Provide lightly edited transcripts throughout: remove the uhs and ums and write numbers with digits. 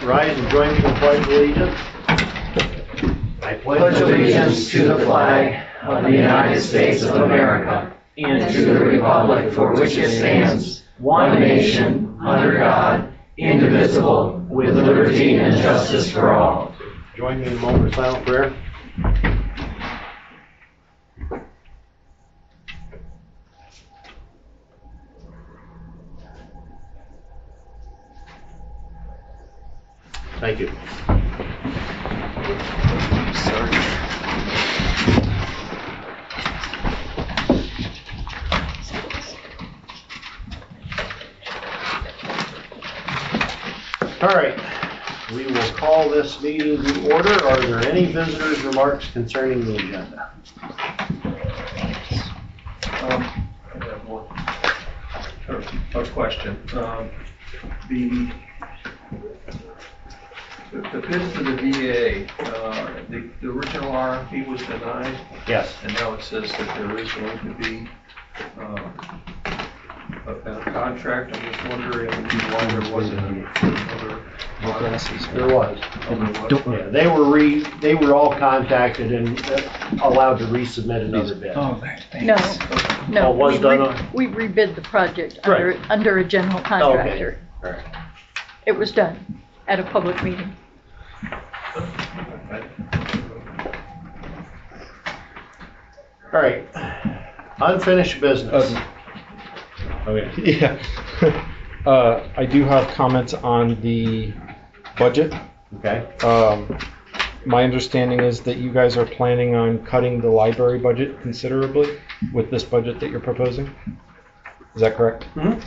rise and join me in the pledge of allegiance. I pledge allegiance to the flag of the United States of America and to the republic for which it stands, one nation, under God, indivisible, with liberty and justice for all. Join me in a moment of silent prayer. Thank you. All right, we will call this meeting to order. Are there any visitors' remarks concerning the agenda? I have one, or a question. The bid for the VA, the original RFP was denied. Yes. And now it says that there is going to be a contract. I'm just wondering why there wasn't another. There was. Yeah, they were all contacted and allowed to resubmit another bid. Oh, thanks. No, it was done we rebid the project Right. under a general contractor. Okay. All right. It was done at a public meeting. All right. Unfinished business. Okay. Yeah. I do have comments on the budget. Okay. My understanding is that you guys are planning on cutting the library budget considerably with this budget that you're proposing. Is that correct? Mm-hmm.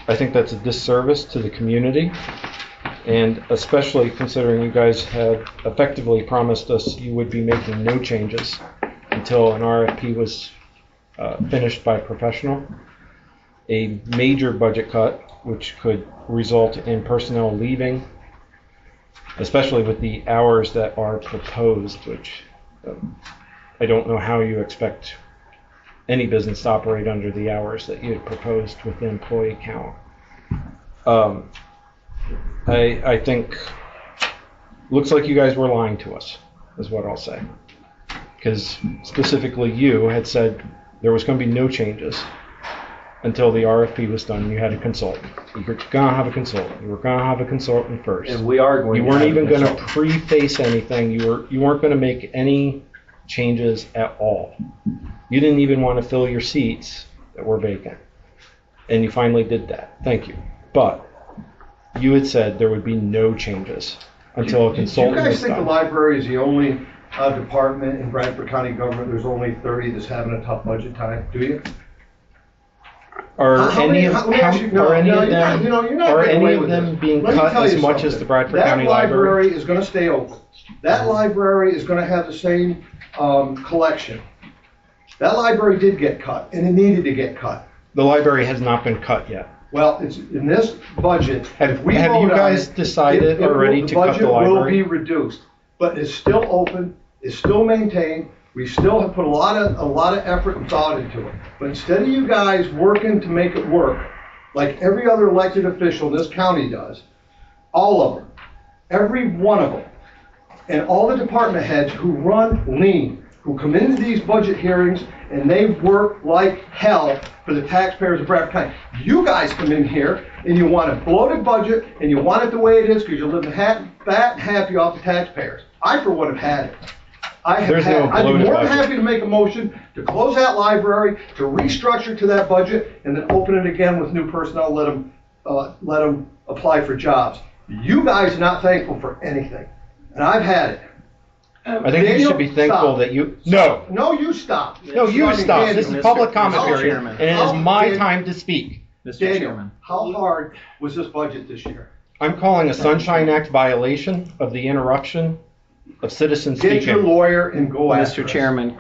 I think that's a disservice to the community, and especially considering you guys had effectively promised us you would be making no changes until an RFP was finished by a professional. A major budget cut, which could result in personnel leaving, especially with the hours that are proposed, which I don't know how you expect any business to operate under the hours that you had proposed with the employee count. I think looks like you guys were lying to us, is what I'll say. Because specifically you had said there was going to be no changes until the RFP was done. You had a consultant. You were going to have a consultant. You were going to have a consultant first. And we are going. You weren't even going to preface anything. You weren't going to make any changes at all. You didn't even want to fill your seats that were vacant, and you finally did that. Thank you. But you had said there would be no changes until a consultant was done. Do you guys think the library is the only department in Bradford County government? There's only 30 that's having a tough budget time. Do you? Are any of them being cut as much as the Bradford County Library? That library is going to stay open. That library is going to have the same collection. That library did get cut, and it needed to get cut. The library has not been cut yet. Well, it's in this budget. Have you guys decided already to cut the library? The budget will be reduced, but it's still open. It's still maintained. We still have put a lot of effort and thought into it. But instead of you guys working to make it work, like every other elected official in this county does, all of them, every one of them, and all the department heads who run lean, who come into these budget hearings and they work like hell for the taxpayers of Bradford County. You guys come in here and you want a bloated budget and you want it the way it is because you're living fat and happy off the taxpayers. I, for one, have had it. I'd be more than happy to make a motion to close that library, to restructure to that budget, and then open it again with new personnel, let them apply for jobs. You guys are not thankful for anything, and I've had it. I think Daniel, you should be thankful that you... No. No, you stop. No, you stop. This is public comment period, and it is my time to speak. Mr. Chairman, how hard was this budget this year? I'm calling a Sunshine Act violation of the interruption of citizens speaking. Get your lawyer and go after Mr. Chairman.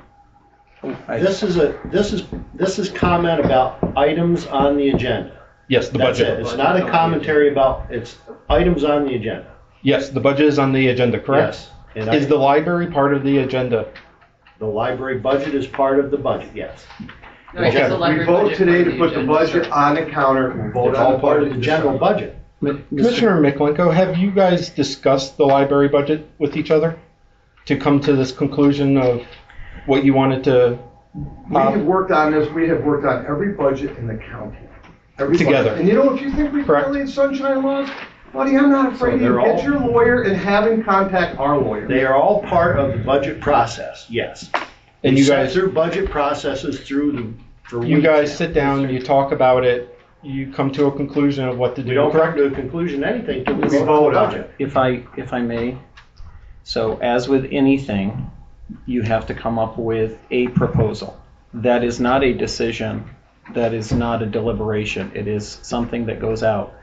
This is comment about items on the agenda. Yes, the That's budget. It. It's not a commentary about, it's items on the agenda. Yes, the budget is on the agenda, correct? Yes. Is the library part of the agenda? The library budget is part of the budget, yes. No, we vote today to put the budget on the counter and vote It's on all the part of budget. the general budget. Commissioner Miklenko, have you guys discussed the library budget with each other to come to this conclusion of what you wanted to? We have worked on this, we have worked on every budget in the county. Every Together. budget. And you know, if you think we Correct. violate sunshine laws, buddy, I'm not afraid they're to get all- your lawyer and have him contact our lawyer. They are all part of the budget process, yes. And We you sat guys, through budget processes for you weeks guys now. sit down, you talk about it, you come to a conclusion of what to do. We don't come correct? to a conclusion anything till we We vote vote on the on budget. If I may, so as with anything, you have to come up with a proposal. That is not a decision, that is not a deliberation, it is something that goes out.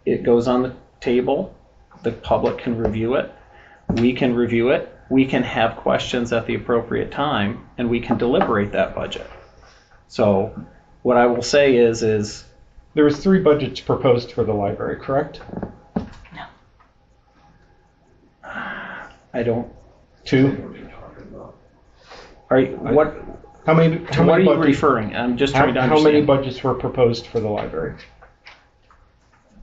It goes on the table, the public can review it, we can review it, we can have questions at the appropriate time, and we can deliberate that budget. So what I will say is There was 3 budgets proposed for the library, correct? I don't, 2? are you, what, How many? to what are you referring? I'm just trying to How many understand. budgets were proposed for the library?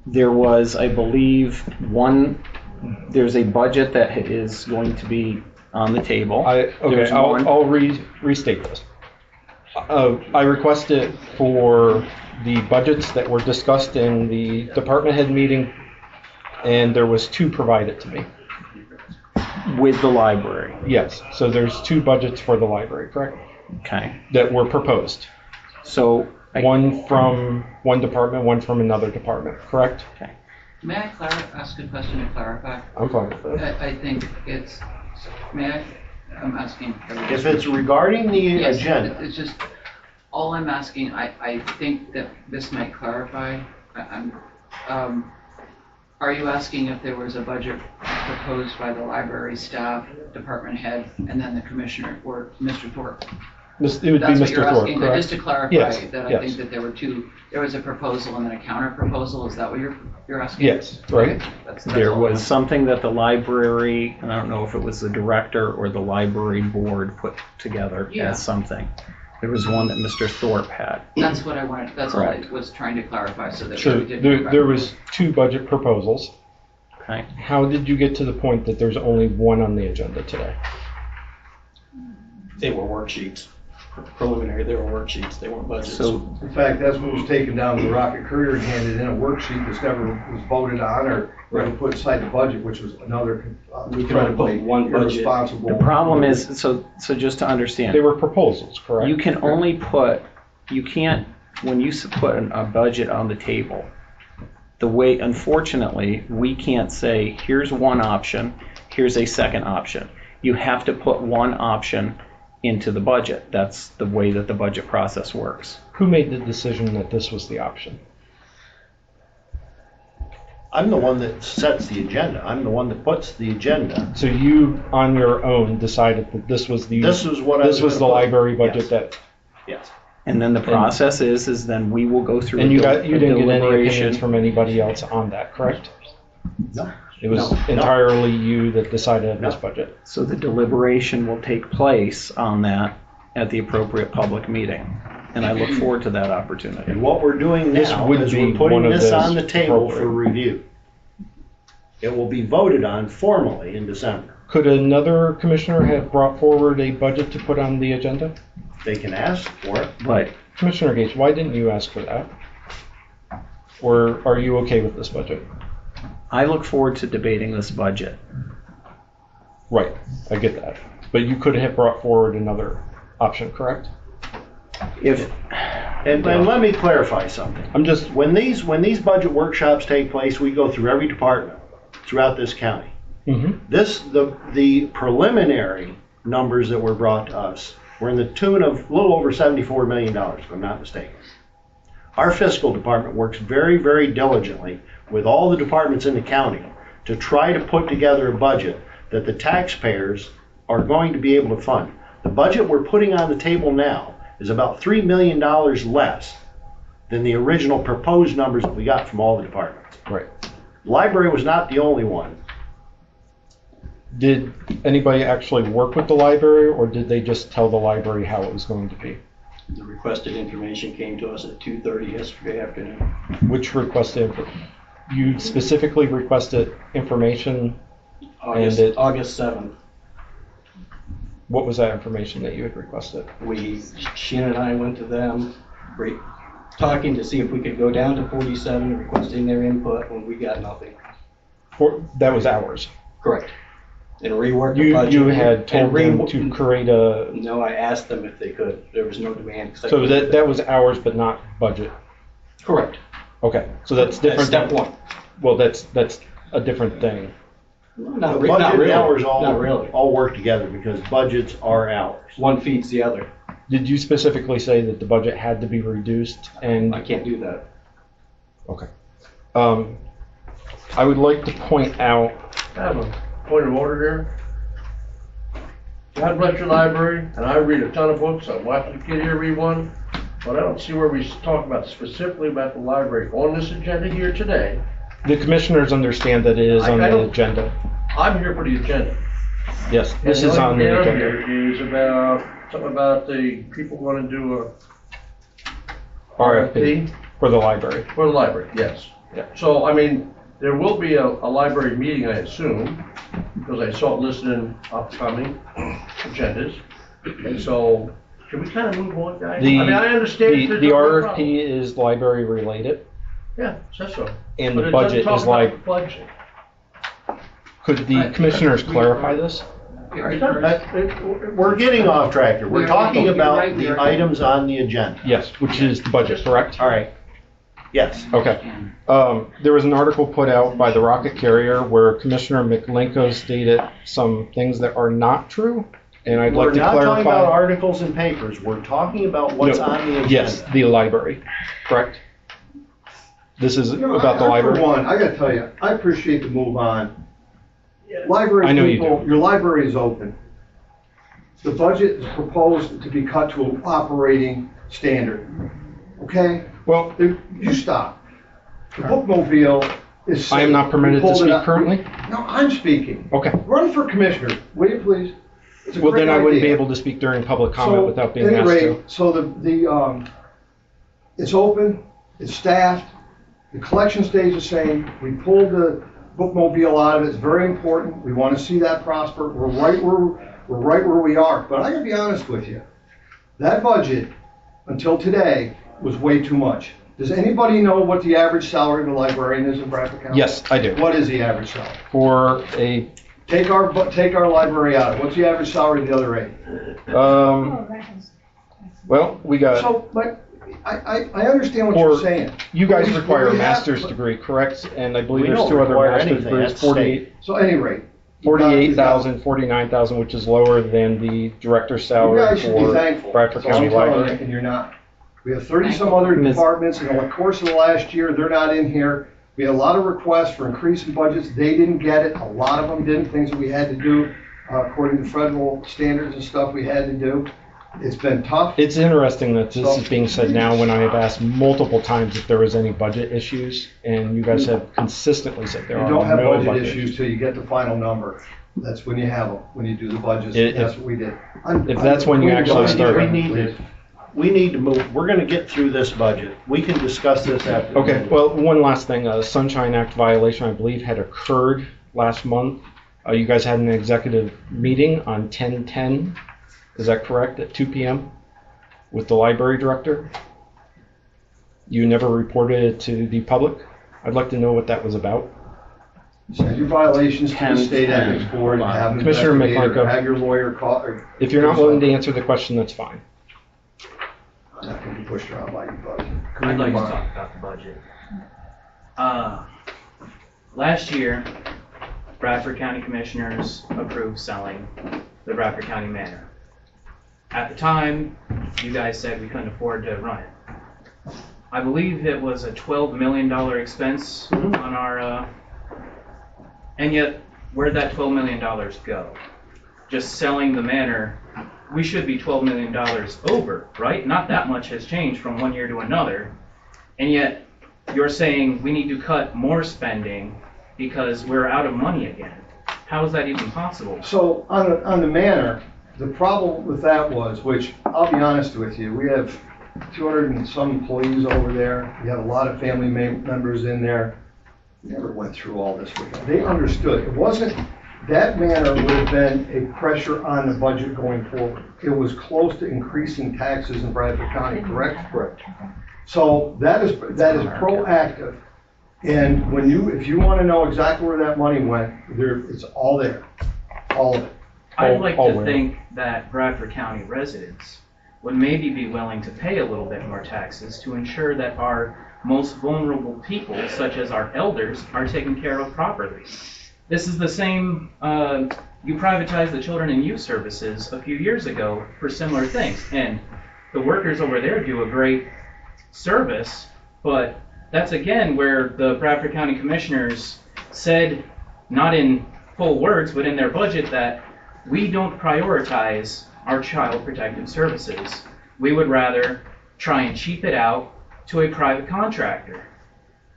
There was, I believe, there's a budget that is going to be on the table. There's one- I'll restate this. I requested for the budgets that were discussed in the department head meeting, and there was 2 provided to me. With the library, Yes, so there's 2 budgets for the library, correct? okay. That were proposed. So, One from one department, one from another department, correct? May I ask a question to clarify? I'm fine with that. I think it's, I'm asking. If it's regarding the Yes, agenda, It's just, all I'm asking, I think that this might clarify. Are you asking if there was a budget proposed by the library staff, department head, and then the commissioner, or Mr. Thorpe? It would be That's what Mr. you're Thorpe, asking, but correct? just to clarify, Yes, that I yes. think that there was a proposal and then a counter proposal, is that what you're asking? Yes, right? Okay, that's there all. was something that the library, and I don't know if it was the director or the library board put together Yeah. as something. There was one that Mr. Thorpe had. That's what I wanted, that's all I Correct. was trying to clarify, so that So we did. there was 2 budget proposals. Okay. How did you get to the point that there's only 1 on the agenda today? They were worksheets. Preliminary, they were worksheets, they weren't budgets. So, In fact, that's what was taken down to the Rocket Courier and handed in a worksheet that's never was voted on or never put aside the budget, which was another We can only put one budget. irresponsible. the problem is, so just to understand. They were proposals, correct? You can only put, you can't, when you put a budget on the table, the way, unfortunately, we can't say, here's one option, here's a second option. You have to put one option into the budget. That's the way that the budget process works. Who made the decision that this was the option? I'm the one that sets the agenda. I'm the one that puts the agenda. So you, on your own, decided that this was the This was what I was this was the gonna put. library budget Yes. that, Yes. And then the process is then we will go through and you a didn't get any deliberation. opinions from anybody else on that, correct? No. It was No. entirely you that decided on this No. budget. So the deliberation will take place on that at the appropriate public meeting. And I look forward to that opportunity. And what we're doing This now would is be we're putting one of this those on the table for appropriate. review. It will be voted on formally in December. Could another commissioner have brought forward a budget to put on the agenda? They can ask for it. But Commissioner Gates, why didn't you ask for that? Or are you okay with this budget? I look forward to debating this budget. Right, I get that. But you could have brought forward another option, correct? If, And let me clarify something. I'm just, When these budget workshops take place, we go through every department throughout this county. The preliminary numbers that were brought to us were in the tune of a little over $74 million, if I'm not mistaken. Our fiscal department works very, very diligently with all the departments in the county to try to put together a budget that the taxpayers are going to be able to fund. The budget we're putting on the table now is about $3 million less than the original proposed numbers that we got from all the departments. right. The library was not the only one. Did anybody actually work with the library, or did they just tell the library how it was going to be? The requested information came to us at 2:30 yesterday afternoon. Which requested, You specifically requested information, August, And it- August 7th. what was that information that you had requested? Sheena and I went to them, talking to see if we could go down to 47, requesting their input, and we got nothing. That was ours. Correct. And rework the You, budget. you had told them and to create a, No, I asked them if they could. There was no demand. 'Cause I so couldn't- that was ours, but not budget. Correct. Okay, so that's different. Step one. Well, that's a different thing. Not, The re- budget not and really. hours Not really. all work together because budgets are hours. One feeds the other. Did you specifically say that the budget had to be reduced and? I can't do that. Okay. I would like to point out, I have a point of order here. God bless your library, and I read a ton of books. I watched a kid here read one, but I don't see where we talk about specifically about the library on this agenda here today. the commissioners understand that it is on I the don't- agenda. I'm here for the agenda. Yes, this And is on the only thing I'm agenda. here is about, something about the people want to do a RFP for the library. for the library, yes. Yeah. So, I mean, there will be a library meeting, I assume, because I saw it listed in upcoming agendas. And so, can we kind of move on, guys? I mean, I understand. there's The no problem. RFP is library related, Yeah, that's so. and But the it doesn't budget talk is about like, the budget. could the commissioners clarify this? We're getting off track here. We're talking about the items on the agenda. Yes, which is the budget, correct? All right. Yes. Okay. There was an article put out by the Rocket Carrier where Commissioner McLenko stated some things that are not true, and I'd We're like to not talking about clarify. articles and papers. We're talking about what's No, on the agenda. Yes, the library, correct? This is You know, about the For library? one, I gotta tell you, I appreciate the move on. Library I know you people, do. your library is open. The budget is proposed to be cut to an operating standard, okay? Well, You stop. The bookmobile is. I am not permitted to We pulled it speak up. currently? No, I'm speaking. Okay. Run for commissioner, will you please? It's a Well, great then I wouldn't be idea. able to speak during public comment So, without being at any asked rate, to. So it's open, it's staffed, the collection stays the same. We pulled the bookmobile out of it, it's very important. We want to see that prosper. We're right where we are. But I gotta be honest with you, that budget, until today, was way too much. Does anybody know what the average salary of a librarian is in Bradford County? Yes, I do. What is the average salary? For a, Take our library out. What's the average salary of the other eight? well, we got, So, but I understand what Or- you're saying. you guys We- require a we have- master's degree, correct? And I believe We there's don't two other require master's anything. degrees, That's state. So at any rate. 48,000, 49,000, which is lower than the director's You salary guys should be for thankful. Bradford That's all County I'm telling you, Library. and you're not. We have 30-some other Miss- departments, and in the course of the last year, they're not in here. We had a lot of requests for increasing budgets. They didn't get it. A lot of them didn't, things that we had to do according to federal standards and stuff we had to do. It's been tough. It's interesting that this is being said now when I have asked multiple times if there was any budget issues, and you guys have consistently said there You are don't have no budget issues till you get the final number. That's when you have them, when you do the budgets. If- That's what we did. if that's when you actually start- We need to move. We're going to get through this budget. We can discuss this after. the Okay, meeting. well, one last thing, a Sunshine Act violation, I believe, had occurred last month. You guys had an executive meeting on 10/10, is that correct, at 2 p.m. with the library director? You never reported it to the public? I'd like to know what that was about. Send your violations to the state 10. ethics board and have them Commissioner investigated, or McMichael. have your lawyer call. Or If you're not willing to answer the question, that's fine. I'm not gonna be pushed around by you, buddy. I'd like to talk about the budget. Last year, Bradford County Commissioners approved selling the Bradford County Manor. At the time, you guys said we couldn't afford to run it. I believe it was a $12 million expense on our, and yet, where'd that $12 million go? Just selling the manor, we should be $12 million over, right? Not that much has changed from one year to another. And yet, you're saying we need to cut more spending because we're out of money again. How is that even possible? So on the manor, the problem with that was, which I'll be honest with you, we have 200 and some employees over there. We have a lot of family members in there. never went through all this with them. They understood. It wasn't, that manner would have been a pressure on the budget going forward. It was close to increasing taxes in Bradford County, correct? Correct. So that is proactive. And when if you want to know exactly where that money went, it's all there, all of it. I'd like to think that Bradford County residents would maybe be willing to pay a little bit more taxes to ensure that our most vulnerable people, such as our elders, are taken care of properly. This is the same, you privatized the children and youth services a few years ago for similar things. And the workers over there do a great service, but that's again where the Bradford County Commissioners said, not in full words, but in their budget, that we don't prioritize our child protective services. We would rather try and cheap it out to a private contractor.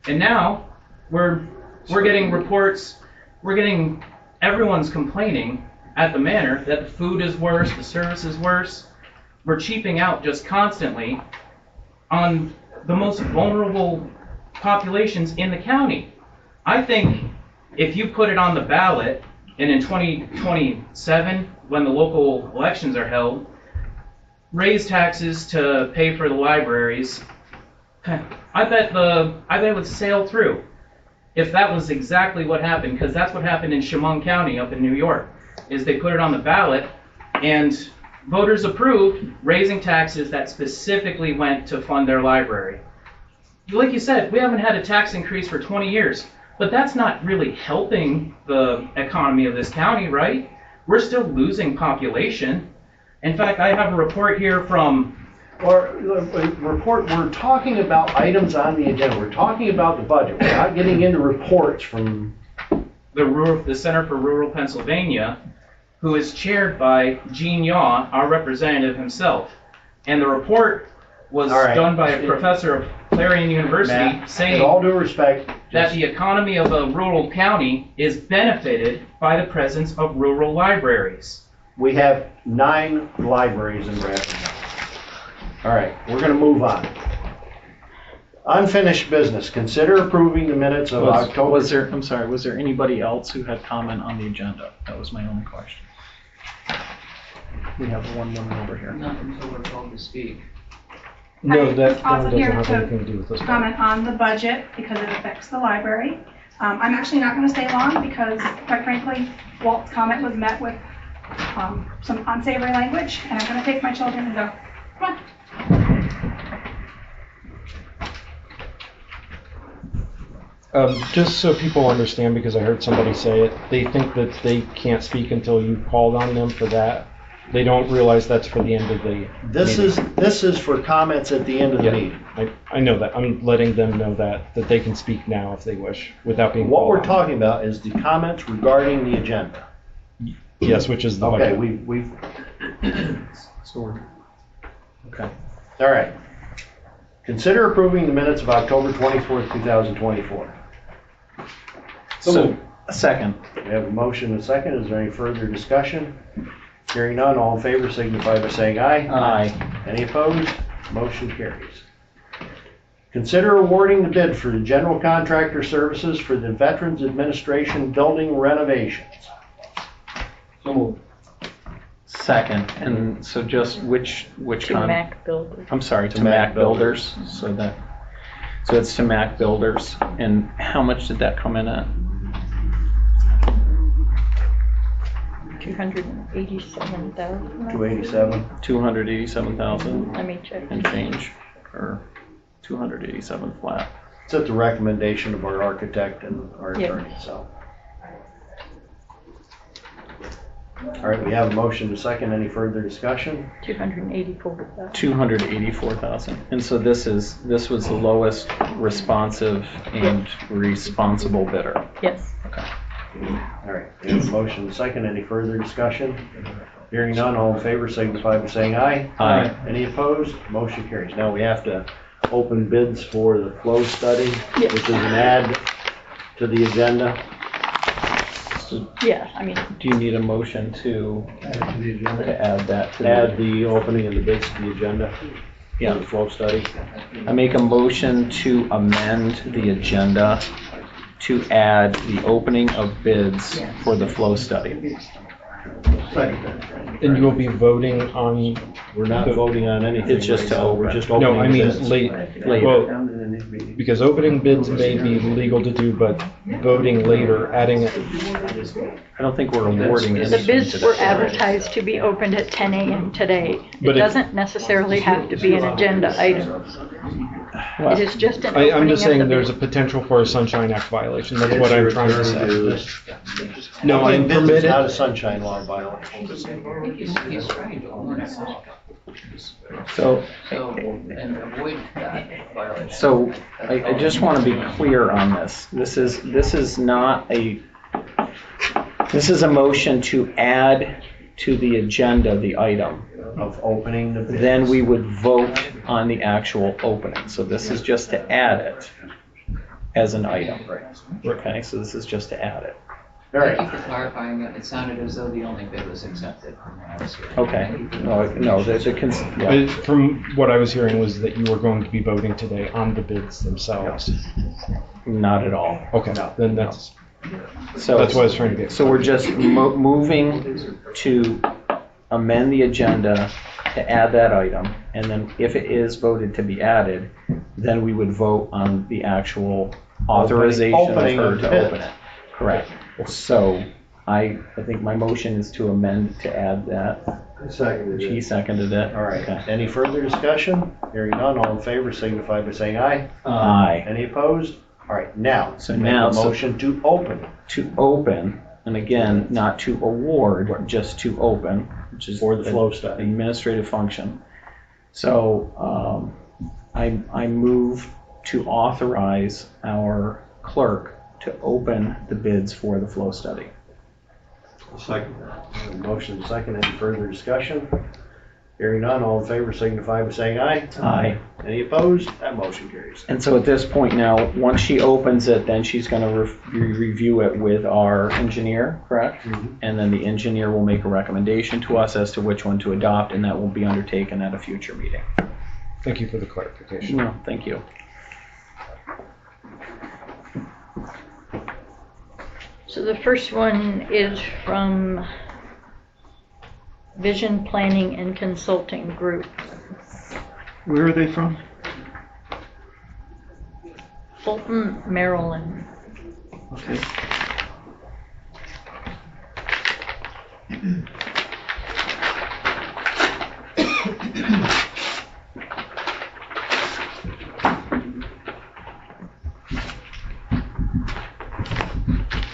And now we're getting reports, everyone's complaining at the manor that the food is worse, the service is worse. We're cheaping out just constantly on the most vulnerable populations in the county. I think if you put it on the ballot, and in 2027, when the local elections are held, raise taxes to pay for the libraries, I bet it would sail through. If that was exactly what happened, because that's what happened in Chemung County up in New York, is they put it on the ballot and voters approved raising taxes that specifically went to fund their library. Like you said, we haven't had a tax increase for 20 years, but that's not really helping the economy of this county, right? We're still losing population. In fact, I have a report here from... We're talking about items on the agenda. We're talking about the budget. We're not getting into reports from... the Center for Rural Pennsylvania, who is chaired by Gene Yaw, our representative himself. And the report was done by a professor of Clarion University, Matt, saying, with all due respect, that the economy of a rural county is benefited by the presence of rural libraries. We have 9 libraries in Bradford. All right, we're going to move on. Unfinished business. Consider approving the minutes of October. Was there anybody else who had comment on the agenda? That was my only question. We have one woman over here. Not until we're called to speak. No, that also doesn't here have to anything to do with this. comment on the budget because it affects the library. I'm actually not going to stay long because, quite frankly, Walt's comment was met with some unsavory language, and I'm going to take my children and go, come on. Just so people understand, because I heard somebody say it, they think that they can't speak until you called on them for that. They don't realize that's for the end of the meeting. This is for comments at the end of the meeting. I know that. I'm letting them know that they can speak now if they wish, without being What called we're on. talking about is the comments regarding the agenda. Yes, which is the Okay, budget. we've Okay. all right. Consider approving the minutes of October 24th, 2024. So, a second. We have a motion and a second. Is there any further discussion? Hearing none, all in favor signify by saying aye. Aye. Any opposed? Motion carries. Consider awarding the bid for the general contractor services for the Veterans Administration building renovations. So moved. Second. And so just which To Mac Builders. I'm sorry, to Mac Mac Builders. So it's to Mac Builders. And how much did that come in at? 287,000. 287. 287,000 Let me check. and change, or 287 flat. It's at the recommendation of our architect and our Yeah. attorney, so. All right, we have a motion and a second. Any further discussion? 284,000. 284,000. And so this was the lowest responsive and responsible bidder. Yes. Okay. All right, we have a motion and a second. Any further discussion? Hearing none, all in favor signify by saying aye. Aye. Any opposed? Motion carries. Now we have to open bids for the flow study, Yes. which is an add to the agenda. Yeah, I mean, Do you need a motion to Add it to the agenda. add that to Add the opening of the bids to the agenda. Yeah. For the flow study. I make a motion to amend the agenda to add the opening of bids for the flow study. And you will be voting on, We're not voting on anything. It's just right to now. We're open. just opening. no, I mean, bids. Later. well, because opening bids may be legal to do, but voting later, adding it, I don't think we're awarding The anything bids today. were advertised to be opened at 10 a.m. today. It But if- doesn't necessarily have to be an agenda item. It is just an opening I'm just of the saying there's a bid. potential for a Sunshine Act violation. That's what I'm trying to say. No, Opening I'm bids is permitted. not a sunshine law violation. He's trying to warn us all. So, And avoid that violation. so I just want to be clear on this. This is not a, this is a motion to add to the agenda the item. Of opening the bids. Then we would vote on the actual opening. So this is just to add it as an item. Okay, so this is just to add it. All right. Thank you for clarifying that. It sounded as though the only bid was accepted when I was here. Okay, no, yeah. From what I was hearing was that you were going to be voting today on the bids themselves. Not at all. Okay, then that's So what I was trying to get. So we're just moving to amend the agenda to add that item, and then if it is voted to be added, then we would vote on the actual authorization of Opening her of to bids. open it. Correct. So I think my motion is to amend to add that. He seconded it. All right. Okay. Any further discussion? Hearing none, all in favor signify by saying aye. Aye. Any opposed? All right, now, So make now- a motion to open To open, and again, not to award, just to open, which is for the flow an study. administrative function. So I move to authorize our clerk to open the bids for the flow study. Second. Motion second, any further discussion? Hearing none, all in favor signify by saying aye. Aye. Any opposed? That motion carries. And so at this point now, once she opens it, then she's going to review it with our engineer, correct? Mhm. And then the engineer will make a recommendation to us as to which one to adopt, and that will be undertaken at a future meeting. Thank you for the clarification. No, thank you. So the first one is from Vision Planning and Consulting Group. Where are they from? Fulton, Maryland. Okay.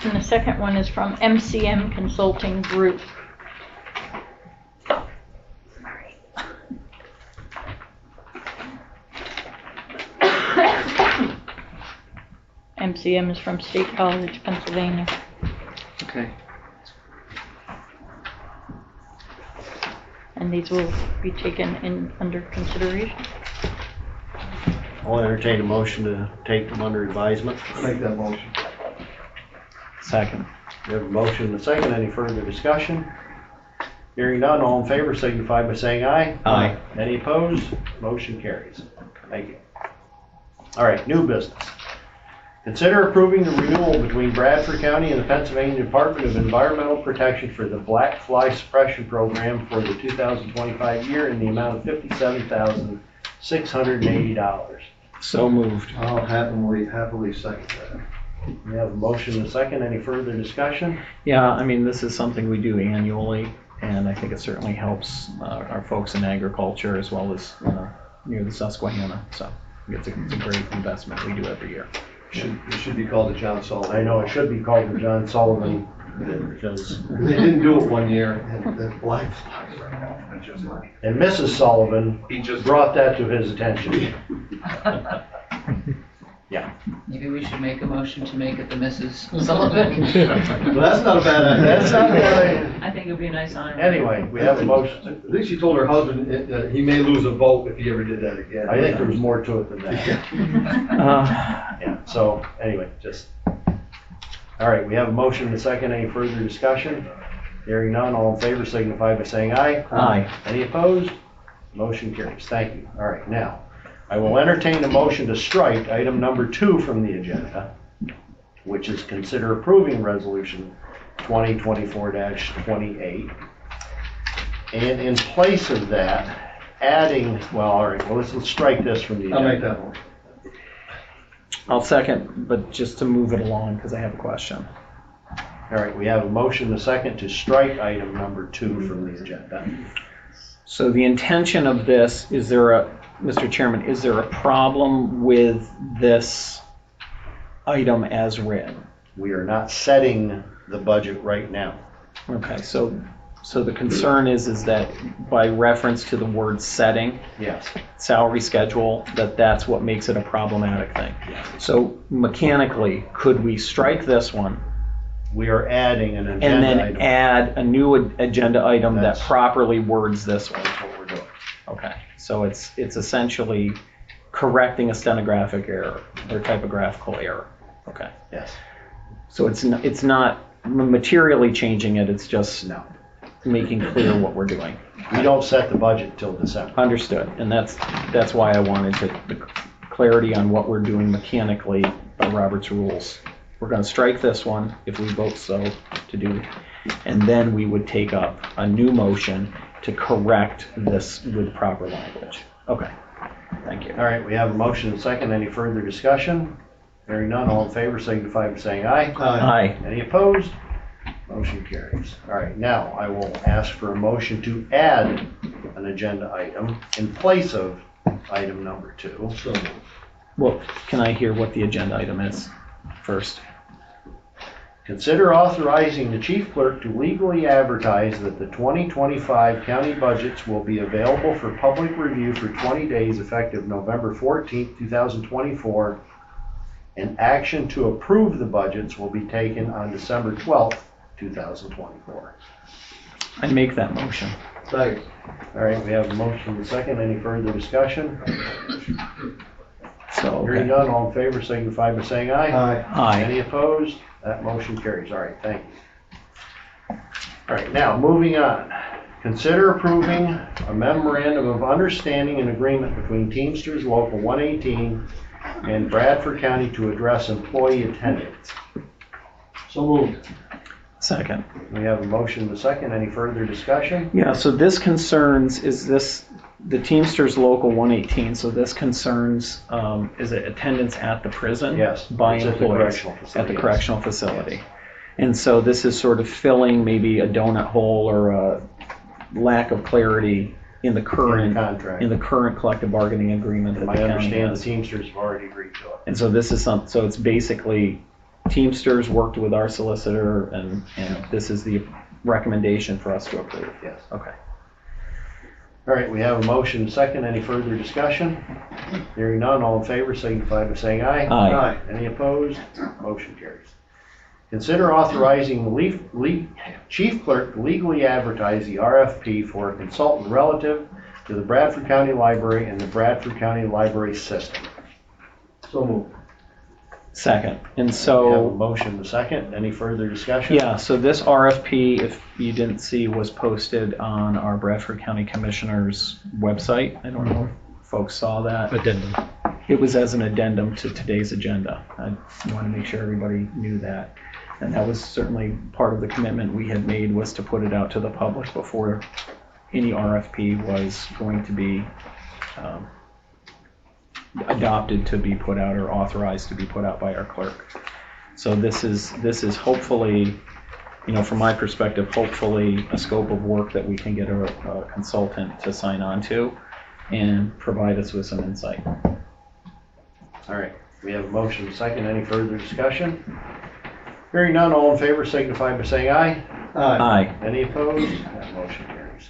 And the second one is from MCM Consulting Group. MCM is from State College, Pennsylvania. Okay. And these will be taken in under consideration. I'll entertain a motion to take them under advisement. Make that motion. Second. We have a motion and a second. Any further discussion? Hearing none, all in favor signify by saying aye. Aye. Any opposed? Motion carries. Thank you. All right, new business. Consider approving the renewal between Bradford County and the Pennsylvania Department of Environmental Protection for the Black Fly Suppression Program for the 2025 year in the amount of $57,680. So moved. I'll happily second that. We have a motion and a second. Any further discussion? Yeah, I mean, this is something we do annually, and I think it certainly helps our folks in agriculture as well as near the Susquehanna. So it's a great investment we do every year. It should be called the John Sullivan. I know it should be called the John Sullivan because, They didn't do it one year, and the black flies and Mrs. Sullivan brought that to his attention. Yeah. Maybe we should make a motion to make it the Mrs. Sullivan. Well, that's not a bad idea. That's not bad. I think it'd be a nice honor. Anyway, we have a motion. I think she told her husband he may lose a vote if he ever did that again. I think there was more to it than that. Yeah, so anyway, just, all right, we have a motion and a second. Any further discussion? Hearing none, all in favor signify by saying aye. Aye. Any opposed? Motion carries. Thank you. All right, now, I will entertain a motion to strike item number 2 from the agenda. which is consider approving resolution 2024-28. And in place of that, adding, well, all right, well, let's strike this from the agenda. I'll make that one. I'll second, but just to move it along, because I have a question. All right, we have a motion, a second, to strike item number 2 from the agenda. So the intention of this, Mr. Chairman, is there a problem with this item as written? We are not setting the budget right now. Okay, so the concern is that by reference to the word setting, Yes. salary schedule, that's what makes it a problematic thing. So mechanically, could we strike this one We are adding an agenda and then item. add a new agenda item that That's- properly words this one? That's what we're doing. Okay, so it's essentially correcting a stenographic error or typographical error. Okay, Yes. so it's not materially changing it, it's just No. making clear what we're doing. We don't set the budget till December. Understood, and that's why I wanted the clarity on what we're doing mechanically by Robert's rules. We're going to strike this one if we vote so to do, and then we would take up a new motion to correct this with proper language. Okay, thank you. All right, we have a motion and a second. Any further discussion? Hearing none, all in favor signify by saying aye. Aye. Any opposed? Motion carries. All right, now I will ask for a motion to add an agenda item in place of item number 2. Well, can I hear what the agenda item is first? Consider authorizing the chief clerk to legally advertise that the 2025 county budgets will be available for public review for 20 days effective November 14th, 2024, and action to approve the budgets will be taken on December 12th, 2024. I make that motion. Second. All right, we have a motion and a second. Any further discussion? So, Hearing okay. none, all in favor signify by saying aye. Aye. Any opposed? That motion carries. All right, thank you. All right, now, moving on. Consider approving a memorandum of understanding and agreement between Teamsters Local 118 and Bradford County to address employee attendance. So moved. Second. We have a motion and a second. Any further discussion? Yeah, so this concerns, the Teamsters Local 118, so this concerns, is it attendance at the prison? Yes. By It's at the employees. correctional facility, At the yes. correctional facility. And so this is sort of filling maybe a donut hole or a lack of clarity in the current contract. in the current collective bargaining agreement that I the county understand the has. Teamsters have already agreed to it. And so this is so it's basically Teamsters worked with our solicitor and this is the recommendation for us to approve. Yes. Okay. All right, we have a motion and a second. Any further discussion? Hearing none, all in favor signify by saying aye. Aye. Any opposed? Motion carries. Consider authorizing the chief clerk to legally advertise the RFP for a consultant relative to the Bradford County Library and the Bradford County Library System. So moved. Second. And We have a so motion and a second. Any further discussion? yeah, so this RFP, if you didn't see, was posted on our Bradford County Commissioners website. I don't know if folks saw that. Addendum. It was as an addendum to today's agenda. I want to make sure everybody knew that. And that was certainly part of the commitment we had made, was to put it out to the public before any RFP was going to be adopted to be put out or authorized to be put out by our clerk. So this is hopefully, from my perspective, hopefully a scope of work that we can get a consultant to sign on to and provide us with some insight. All right, we have a motion and a second. Any further discussion? Hearing none, all in favor signify by saying aye. Aye. Any opposed? That motion carries.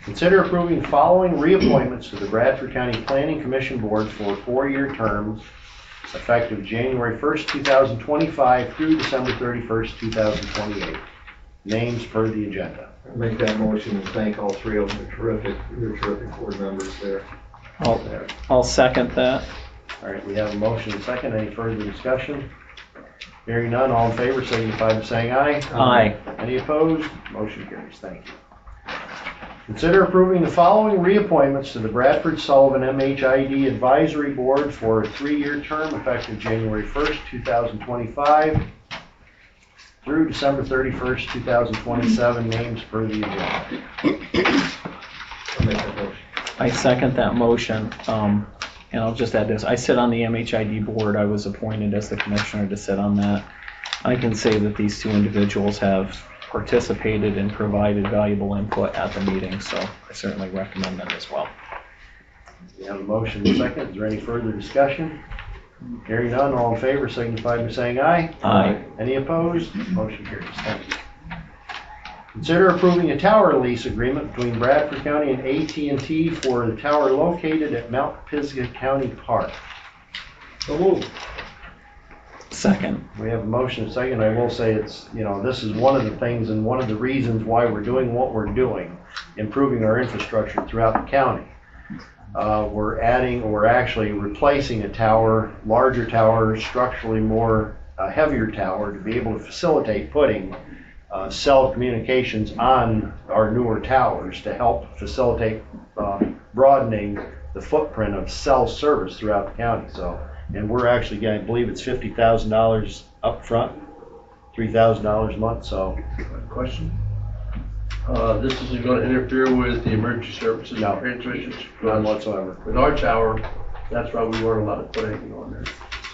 Consider approving following reappointments to the Bradford County Planning Commission Board for 4-year terms effective January 1st, 2025 through December 31st, 2028. Names per the agenda. I'll make that motion and thank all three of them. They're terrific board members there. I'll second that. All right, we have a motion and a second. Any further discussion? Hearing none, all in favor signify by saying aye. Aye. Any opposed? Motion carries. Thank you. Consider approving the following reappointments to the Bradford Sullivan MHID Advisory Board for a 3-year term effective January 1st, 2025 through December 31st, 2027, names per the agenda. I second that motion. And I'll just add this. I sit on the MHID board. I was appointed as the commissioner to sit on that. I can say that these two individuals have participated and provided valuable input at the meeting, so I certainly recommend them as well. We have a motion and a second. Is there any further discussion? Hearing none, all in favor signify by saying aye. Aye. Any opposed? Motion carries. Thank you. Consider approving a tower lease agreement between Bradford County and AT&T for the tower located at Mount Pisgah County Park. So moved. Second. We have a motion and a second. I will say it's, this is one of the things and one of the reasons why we're doing what we're doing, improving our infrastructure throughout the county. We're actually replacing a tower, larger tower, structurally more heavier tower to be able to facilitate putting cell communications on our newer towers to help facilitate broadening the footprint of cell service throughout the county. And we're actually going to believe it's $50,000 up front, $3,000 a month. So, Question? This isn't going to interfere with the emergency services and transmissions? none whatsoever. With our tower, that's why we weren't allowed to put anything on there.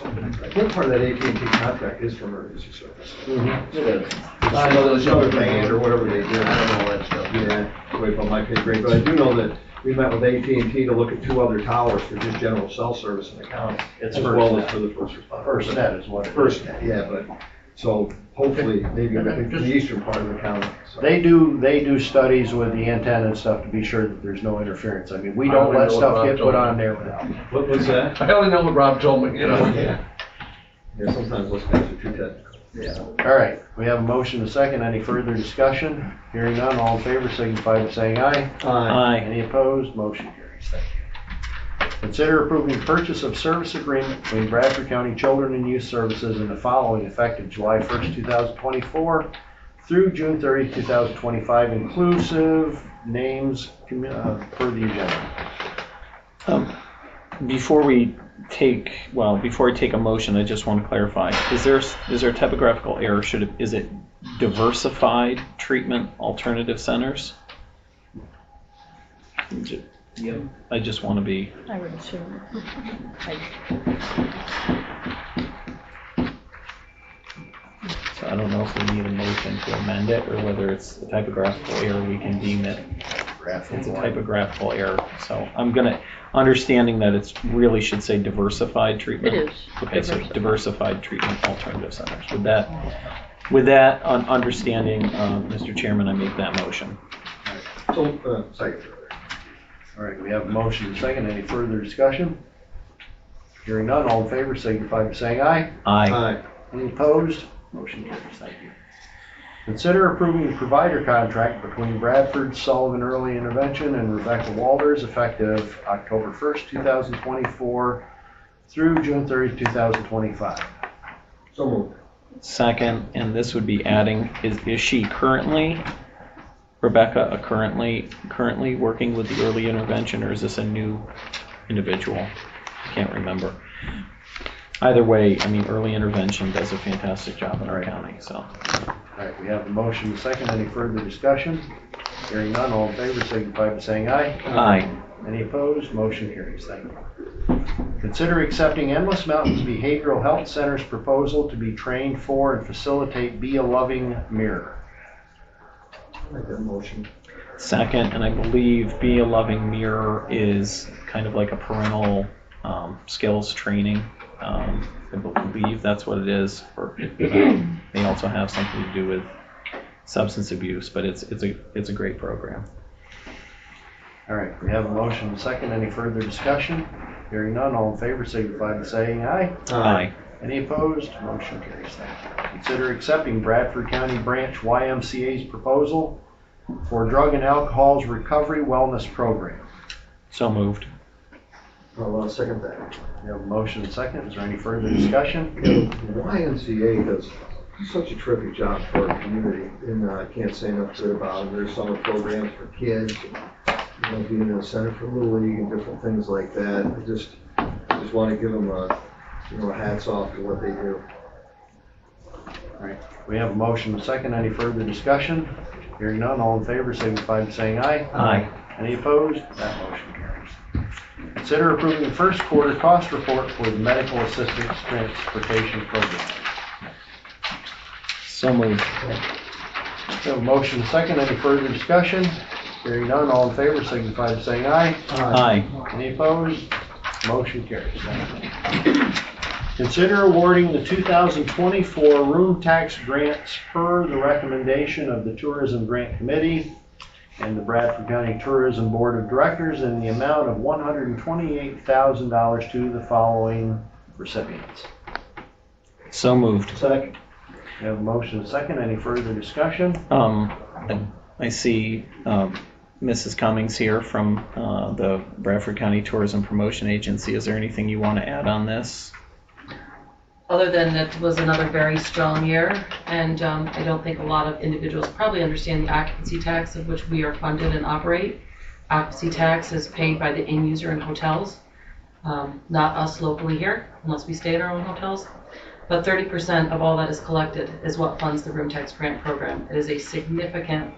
I think part of that AT&T contract is for emergency service. It is. I know those other band or whatever they do. I don't know all that stuff. Yeah, way above my pay grade, but I do know that we met with AT&T to look at 2 other towers for just general cell service in the county. It's as first well net. as for the first responders. First net is what it is. First net, yeah, but, so hopefully, maybe in the eastern part of the county. So. They do studies with the antenna and stuff to be sure that there's no interference. I mean, we don't let stuff get put on there without. What was that? I only know what Rob told me, Yeah. Yeah, sometimes those guys are too technical. Yeah. All right, we have a motion and a second. Any further discussion? Hearing none, all in favor signify by saying aye. Aye. Any opposed? Motion carries. Thank you. Consider approving purchase of service agreement between Bradford County Children and Youth Services and the following effective July 1st, 2024 through June 30th, 2025, inclusive names per the agenda. Before I take a motion, I just want to clarify. Is there a typographical error? Is it diversified treatment alternative centers? Yep. I just want to be. I would assume. So I don't know if we need a motion to amend it or whether it's a typographical error, we can deem it. It's a typographical error. So I'm understanding that it really should say diversified treatment. It is. Okay, so diversified treatment alternative centers. With that understanding, Mr. Chairman, I make that motion. So, second. All right, we have a motion and a second. Any further discussion? Hearing none, all in favor signify by saying aye. Aye. Any opposed? Motion carries. Thank you. Consider approving the provider contract between Bradford Sullivan Early Intervention and Rebecca Walters effective October 1st, 2024 through June 30th, 2025. So moved. Second, and this would be adding, is she currently, Rebecca, currently working with the early intervention, or is this a new individual? I can't remember. Either way, I mean, early intervention does a fantastic job in our county, so. All right, we have a motion and a second. Any further discussion? Hearing none, all in favor signify by saying aye. Aye. Any opposed? Motion carries. Thank you. Consider accepting Endless Mountains Behavioral Health Center's proposal to be trained for and facilitate Be a Loving Mirror. Make that motion. Second, and I believe Be a Loving Mirror is kind of like a parental skills training. I believe that's what it is. They also have something to do with substance abuse, but it's a great program. All right, we have a motion and a second. Any further discussion? Hearing none, all in favor signify by saying aye. Aye. Any opposed? Motion carries. Thank you. Consider accepting Bradford County Branch YMCA's proposal for Drug and Alcohol's Recovery Wellness Program. So moved. I'll second that. We have a motion and a second. Is there any further discussion? The YMCA does such a terrific job for our community, and I can't say enough good about them. There's summer programs for kids, being in the Center for Little League and different things like that. I just want to give them a hats off to what they do. All right, we have a motion and a second. Any further discussion? Hearing none, all in favor signify by saying aye. Aye. Any opposed? That motion carries. Consider approving the first quarter cost report for the medical assistance transportation program. So moved. We have a motion and a second. Any further discussion? Hearing none, all in favor signify by saying aye. Aye. Any opposed? Motion carries. Consider awarding the 2024 room tax grants per the recommendation of the Tourism Grant Committee and the Bradford County Tourism Board of Directors in the amount of $128,000 to the following recipients. So moved. Second. We have a motion and a second. Any further discussion? I see Mrs. Cummings here from the Bradford County Tourism Promotion Agency. Is there anything you want to add on this? Other than that was another very strong year, and I don't think a lot of individuals probably understand the occupancy tax of which we are funded and operate. Occupancy tax is paid by the end user in hotels, not us locally here, unless we stay in our own hotels. But 30% of all that is collected is what funds the room tax grant program. It is a significant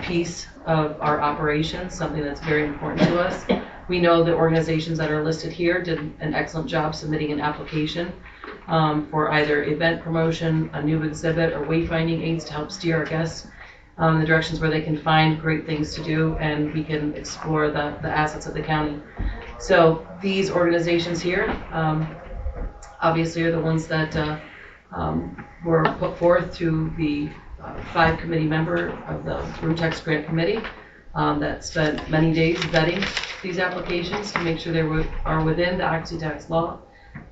piece of our operations, something that's very important to us. We know the organizations that are listed here did an excellent job submitting an application for either event promotion, a new exhibit, or wayfinding aids to help steer our guests in the directions where they can find great things to do and we can explore the assets of the county. So these organizations here obviously are the ones that were put forth to the 5 committee member of the Room Tax Grant Committee that spent many days vetting these applications to make sure they are within the occupancy tax law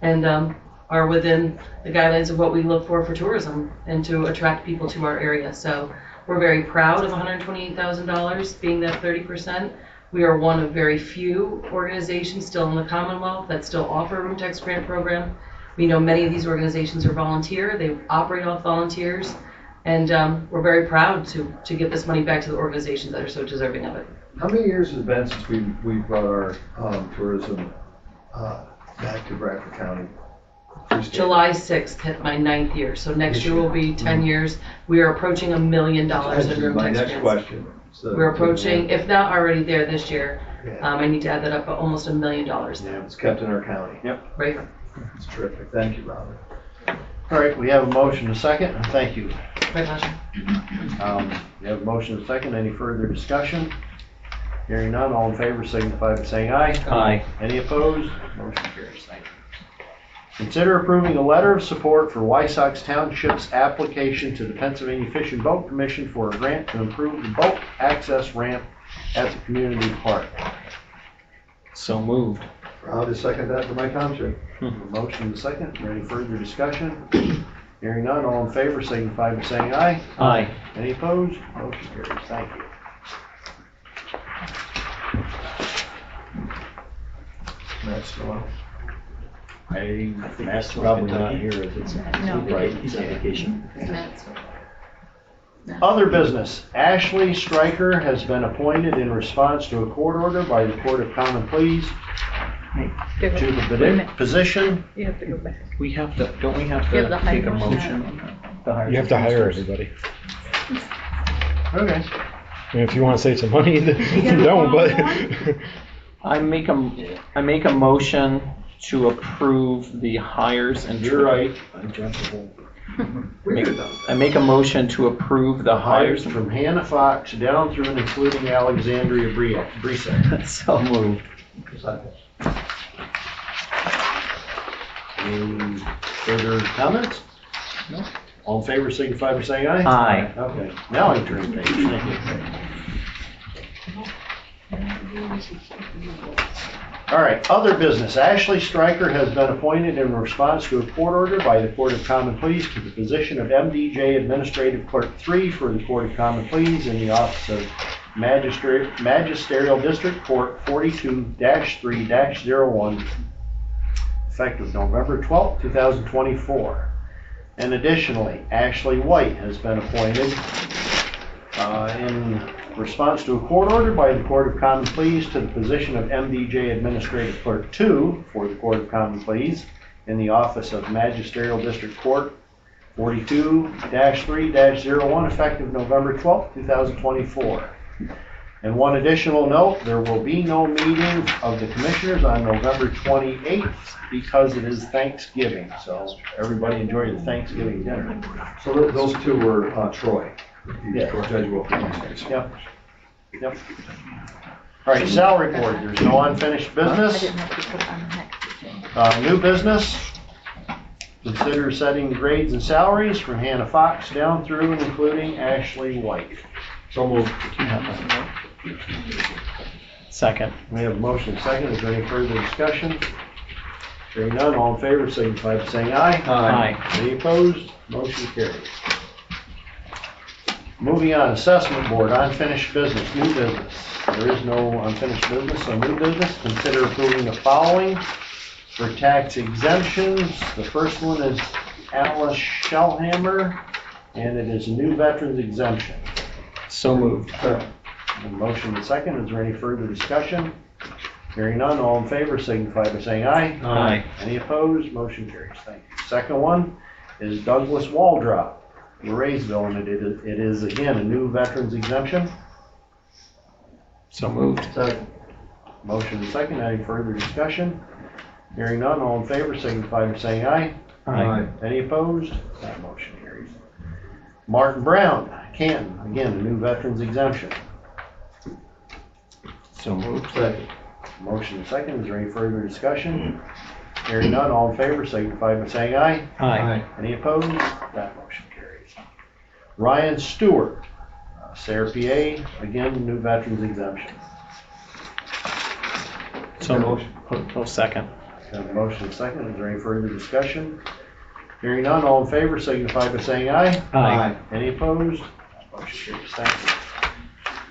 and are within the guidelines of what we look for tourism and to attract people to our area. So we're very proud of $128,000 being that 30%. We are one of very few organizations still in the Commonwealth that still offer a room tax grant program. We know many of these organizations are volunteer. They operate off volunteers. And we're very proud to give this money back to the organizations that are so deserving of it. How many years has it been since we brought our tourism back to Bradford County? July 6th hit my 9th year, so next year will be 10 years. We are approaching $1 million in room tax grants. Question. So we're approaching, if not already there this year, I need to add that up, but almost $1 million now. Yeah, it's kept in our county. Yep. Right. It's terrific. Thank you, Robert. All right, we have a motion and a second. Thank you. My pleasure. We have a motion and a second. Any further discussion? Hearing none, all in favor signify by saying aye. Aye. Any opposed? Motion carries. Thank you. Consider approving a letter of support for Wysox Township's application to the Pennsylvania Fish and Boat Commission for a grant to improve the boat access ramp at the community park. So moved. Proud to second that for my township. Motion and a second. Any further discussion? Hearing none, all in favor signify by saying aye. Aye. Any opposed? Motion carries. Thank you. Matt's still out. I think Matt's probably not here. It's No. right. He's on vacation. Other business. Ashley Stryker has been appointed in response to a court order by the Court of Common Pleas to the position. You have to go back. We have to, don't we have You have to the take a hire motion on that? You have to hire everybody. Okay. And if you want to save some money, then don't, but. I make a motion to approve the hires and. You're right. I make a motion to approve the Hires hires. from Hannah Fox down through and including Alexandria Brisa. So moved. Any further comments? No. All in favor signify by saying aye. Aye. Okay, now I turn the page. Thank you. All right, other business. Ashley Stryker has been appointed in response to a court order by the Court of Common Pleas to the position of MDJ Administrative Clerk 3 for the Court of Common Pleas in the Office of Magisterial District Court 42-3-01, effective November 12, 2024. And additionally, Ashley White has been appointed in response to a court order by the Court of Common Pleas to the position of MDJ Administrative Clerk 2 for the Court of Common Pleas in the Office of Magisterial District Court 42-3-01, effective November 12, 2024. And one additional note, there will be no meeting of the Commissioners on November 28th because it is Thanksgiving. So everybody enjoy the Thanksgiving dinner. So those two were Troy. Yeah. Judge Wilkins. Yep. Yep. All right, salary board, there's no unfinished business. New business. Consider setting grades and salaries for Hannah Fox down through and including Ashley White. So moved. Second. We have a motion and second. Is there any further discussion? Hearing none, all in favor signify by saying aye. Aye. Any opposed? Motion carries. Moving on, assessment board, unfinished business, new business. There is no unfinished business, so new business. Consider approving the following for tax exemptions. The first one is Atlas Shellhammer, and it is a new veterans exemption. So moved. Motion and second. Is there any further discussion? Hearing none, all in favor signify by saying aye. Aye. Any opposed? Motion carries. Thank you. Second one is Douglas Waldrop, Raysville, and it is again a new veterans exemption. So moved. Second. Motion and second. Any further discussion? Hearing none, all in favor signify by saying aye. Aye. Any opposed? That motion carries. Martin Brown, Canton, again a new veterans exemption. So moved. Second. Motion and second. Is there any further discussion? Hearing none, all in favor signify by saying aye. Aye. Any opposed? That motion carries. Ryan Stewart, Sarah PA, again, new veterans exemption. So moved. Oh, second. Have a motion and second. Is there any further discussion? Hearing none, all in favor signify by saying aye. Aye. Any opposed? Motion carries. Thank you.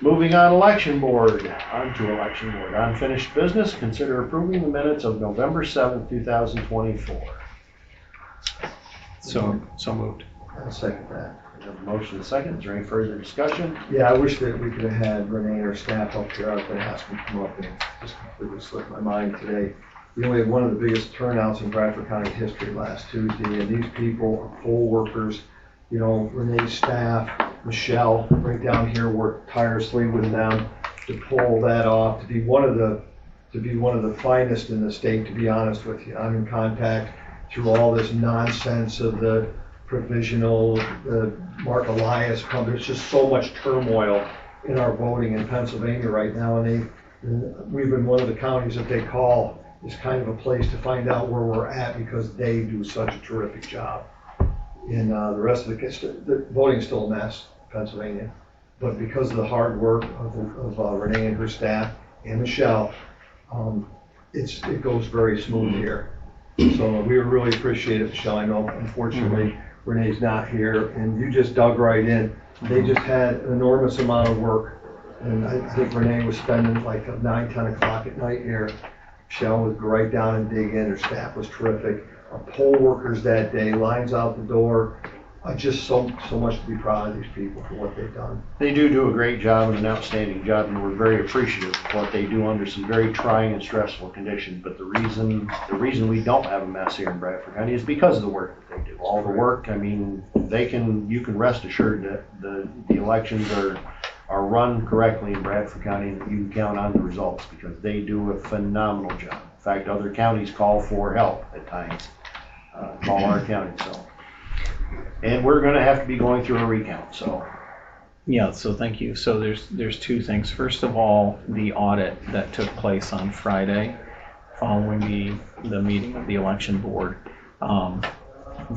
Moving on, election board. Onto election board. Unfinished business. Consider approving the minutes of November 7th, 2024. So moved. I'll second that. We have a motion and second. Is there any further discussion? Yeah, I wish that we could have had Renee and her staff up here. I was gonna ask them to come up, and it just completely slipped my mind today. We only had one of the biggest turnouts in Bradford County history last Tuesday, and these people are poll workers. You know, Renee's staff, Michelle, right down here, worked tirelessly with them to pull that off, to be one of the finest in the state, to be honest with you. I'm in contact through all this nonsense of the provisional, the Mark Elias come. There's just so much turmoil in our voting in Pennsylvania right now, and we've been one of the counties that they call is kind of a place to find out where we're at because they do such a terrific job. And the rest of the voting is still a mess in Pennsylvania, but because of the hard work of Renee and her staff and Michelle, it goes very smooth here. So we really appreciate it, Michelle. I know unfortunately Renee's not here, and you just dug right in. They just had an enormous amount of work, and I think Renee was spending like 9-10 o'clock at night here. Michelle would go right down and dig in. Her staff was terrific. Our poll workers that day, lines out the door. Just so much to be proud of these people for what they've done. They do a great job and an outstanding job, and we're very appreciative of what they do under some very trying and stressful conditions. But the reason we don't have a mess here in Bradford County is because of the work that they do. All the work, I mean, you can rest assured that the elections are run correctly in Bradford County, and you can count on the results because they do a phenomenal job. In fact, other counties call for help at times. Call our county, so. And we're going to have to be going through a recount, so. Yeah, so thank you. So there's two things. First of all, the audit that took place on Friday following the meeting of the election board.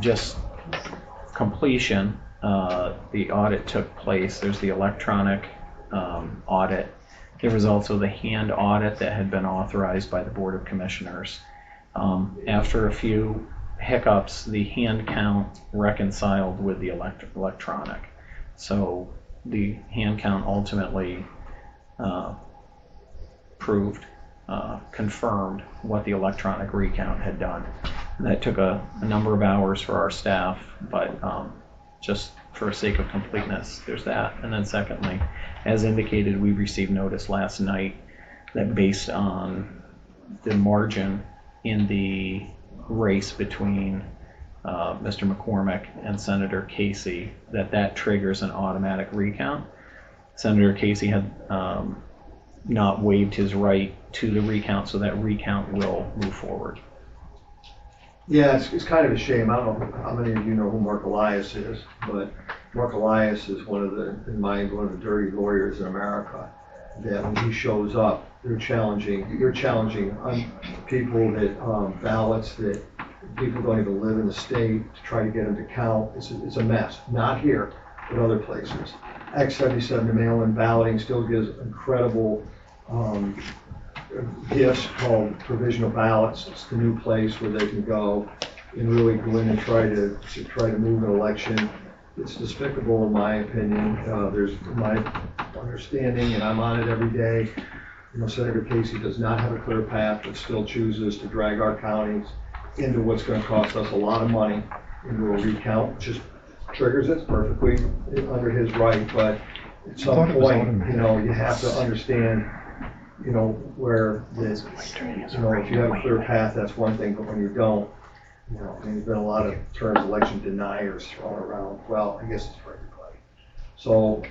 Just completion, the audit took place. There's the electronic audit. There was also the hand audit that had been authorized by the Board of Commissioners. After a few hiccups, the hand count reconciled with the electronic. So the hand count ultimately confirmed what the electronic recount had done. That took a number of hours for our staff, but just for sake of completeness, there's that. And then secondly, as indicated, we received notice last night that based on the margin in the race between Mr. McCormick and Senator Casey, that triggers an automatic recount. Senator Casey had not waived his right to the recount, so that recount will move forward. Yeah, it's kind of a shame. I don't know how many of you know who Mark Elias is, but Mark Elias is one of the dirty lawyers in America. That when he shows up, you're challenging people that ballots that people don't even live in the state to try to get them to count. It's a mess. Not here, but other places. X77, the mail-in balloting, still gives incredible gifts called provisional ballots. It's the new place where they can go and really go in and try to move an election. It's despicable in my opinion. There's my understanding, and I'm on it every day. Senator Casey does not have a clear path, but still chooses to drag our counties into what's going to cost us a lot of money into a recount. Just triggers it perfectly under his right, but at some point, you have to understand, where this, if you have a clear path, that's one thing, but when you don't, there's been a lot of terms election deniers thrown around. Well, I guess it's for everybody. So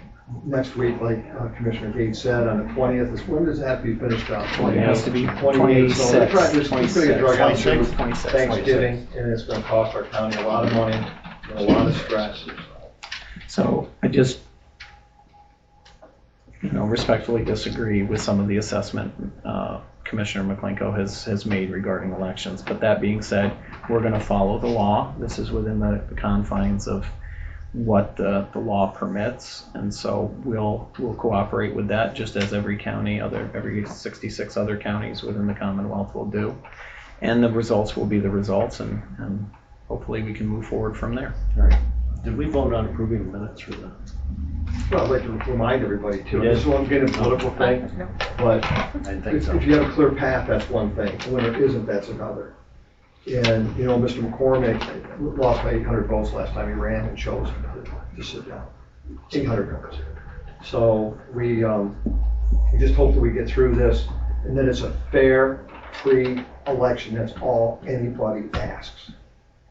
next week, like Commissioner Gates said, on the 20th, when does that have to be finished up? It has to be 28. So they're trying to Twenty get drug out through 26. Thanksgiving, and it's going to cost our county a lot of money and a lot of stress. So I just, respectfully disagree with some of the assessment Commissioner McClinko has made regarding elections. But that being said, we're going to follow the law. This is within the confines of what the law permits, and so we'll cooperate with that, just as every 66 other counties within the Commonwealth will do. And the results will be the results, and hopefully we can move forward from there. All right. Did we vote on approving the minutes for that? Well, I'd like to remind everybody too, this won't get a political thing, but if you have a clear path, that's one thing. When there isn't, that's another. And, Mr. McCormick lost by 800 votes last time he ran and chose to sit down. 800 votes. So we just hope that we get through this and that it's a fair, free election. That's all anybody asks.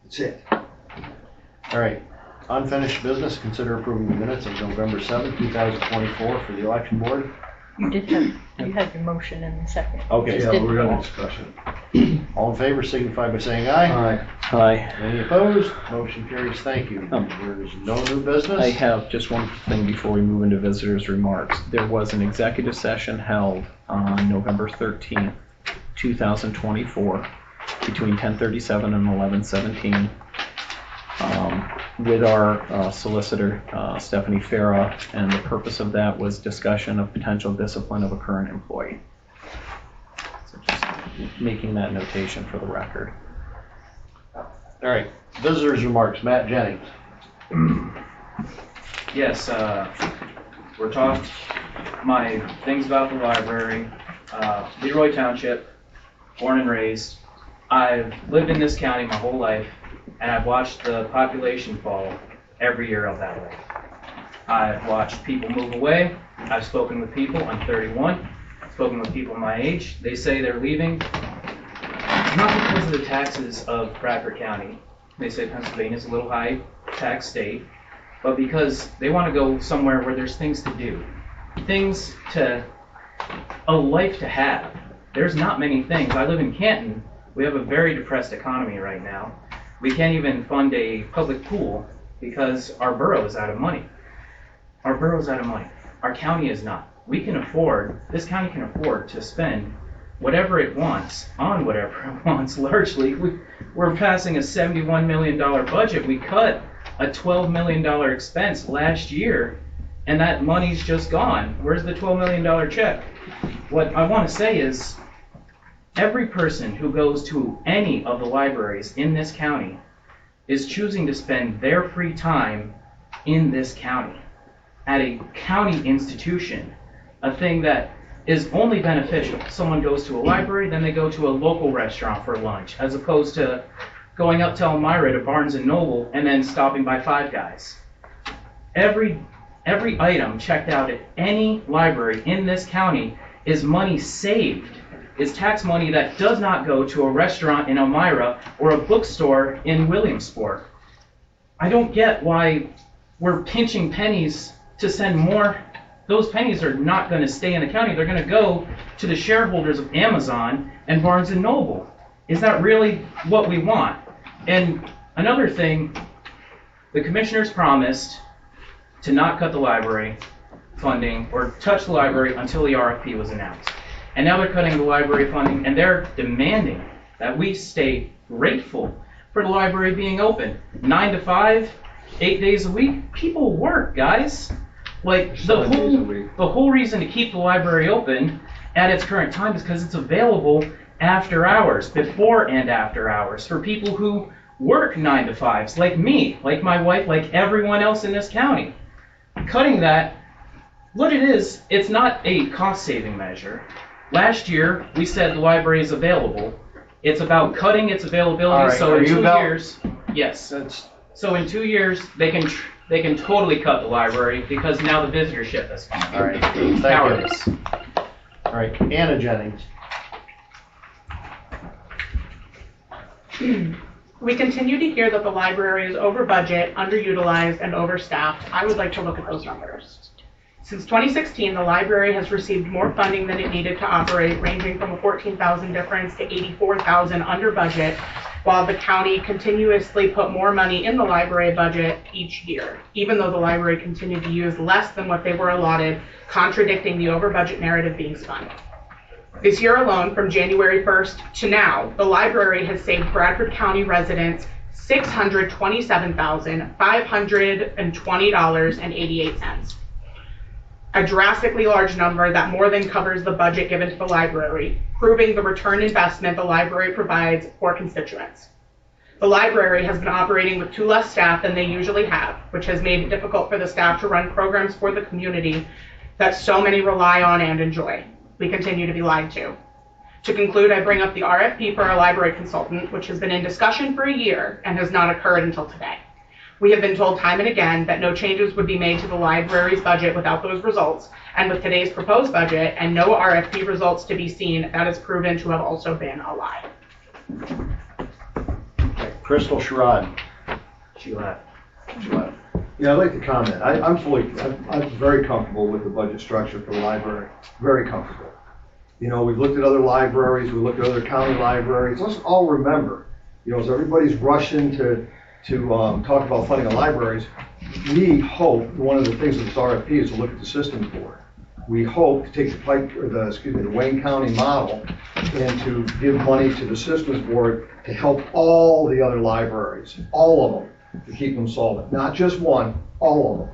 That's it. All right. Unfinished business, consider approving the minutes of November 7th, 2024 for the election board. You had your motion in the second. Okay. Yeah, we're going to discussion. All in favor signify by saying aye. Aye. Aye. Any opposed? Motion carries. Thank you. There's no new business. I have just one thing before we move into visitors' remarks. There was an executive session held on November 13th, 2024, between 10:37 and 11:17. With our solicitor, Stephanie Farah, and the purpose of that was discussion of potential discipline of a current employee. So just making that notation for the record. All right, visitors' remarks. Matt Jennings. Yes, we're talking my things about the library. Leroy Township, born and raised. I've lived in this county my whole life, and I've watched the population fall every year of that way. I've watched people move away. I've spoken with people. I'm 31. Spoken with people my age. They say they're leaving, not because of the taxes of Bradford County. They say Pennsylvania's a little high tax state, but because they want to go somewhere where there's things to do, a life to have. There's not many things. I live in Canton. We have a very depressed economy right now. We can't even fund a public pool because our borough is out of money. Our borough's out of money. Our county is not. This county can afford to spend whatever it wants on whatever it wants, largely. We're passing a $71 million budget. We cut a $12 million expense last year, and that money's just gone. Where's the $12 million check? What I want to say is, every person who goes to any of the libraries in this county is choosing to spend their free time in this county, at a county institution, a thing that is only beneficial. Someone goes to a library, then they go to a local restaurant for lunch, as opposed to going up to Elmira to Barnes & Noble, and then stopping by Five Guys. Every item checked out at any library in this county is money saved, is tax money that does not go to a restaurant in Elmira or a bookstore in Williamsport. I don't get why we're pinching pennies to send more. Those pennies are not going to stay in the county. They're going to go to the shareholders of Amazon and Barnes & Noble. Is that really what we want? And another thing, the commissioners promised to not cut the library funding or touch the library until the RFP was announced. And now they're cutting the library funding, and they're demanding that we stay grateful for the library being open 9 to 5, 8 days a week. People work, guys. Like the whole reason to keep the library open at its current time is because it's available after hours, before and after hours, for people who work 9 to 5s, like me, like my wife, like everyone else in this county. Cutting that, what it is, it's not a cost-saving measure. Last year, we said the library is available. It's about cutting its availability, right, so in 2 about- years, yes. So in 2 years, they can totally cut the library because now the visitorship has gone. All right, thank Cowardice. you. All right, Anna Jennings. We continue to hear that the library is over budget, underutilized, and overstaffed. I would like to look at those numbers. Since 2016, the library has received more funding than it needed to operate, ranging from a $14,000 difference to $84,000 under budget, while the county continuously put more money in the library budget each year, even though the library continued to use less than what they were allotted, contradicting the over budget narrative being spun. This year alone, from January 1st to now, the library has saved Bradford County residents $627,520.88. A drastically large number that more than covers the budget given to the library, proving the return investment the library provides for constituents. The library has been operating with 2 less staff than they usually have, which has made it difficult for the staff to run programs for the community that so many rely on and enjoy. We continue to be lied to. To conclude, I bring up the RFP for our library consultant, which has been in discussion for a year and has not occurred until today. We have been told time and again that no changes would be made to the library's budget without those results, and with today's proposed budget and no RFP results to be seen, that is proven to have also been a lie. Okay, Crystal Sherrod. She left. Yeah, I'd like to comment. I'm very comfortable with the budget structure for the library. Very comfortable. You know, we've looked at other libraries, we looked at other county libraries. Let's all remember, you know, as everybody's rushing to talk about funding of libraries, we hope, one of the things with this RFP is to look at the systems board. We hope to take the Wayne County model and to give money to the systems board to help all the other libraries, all of them, to keep them solvent. Not just one, all of them.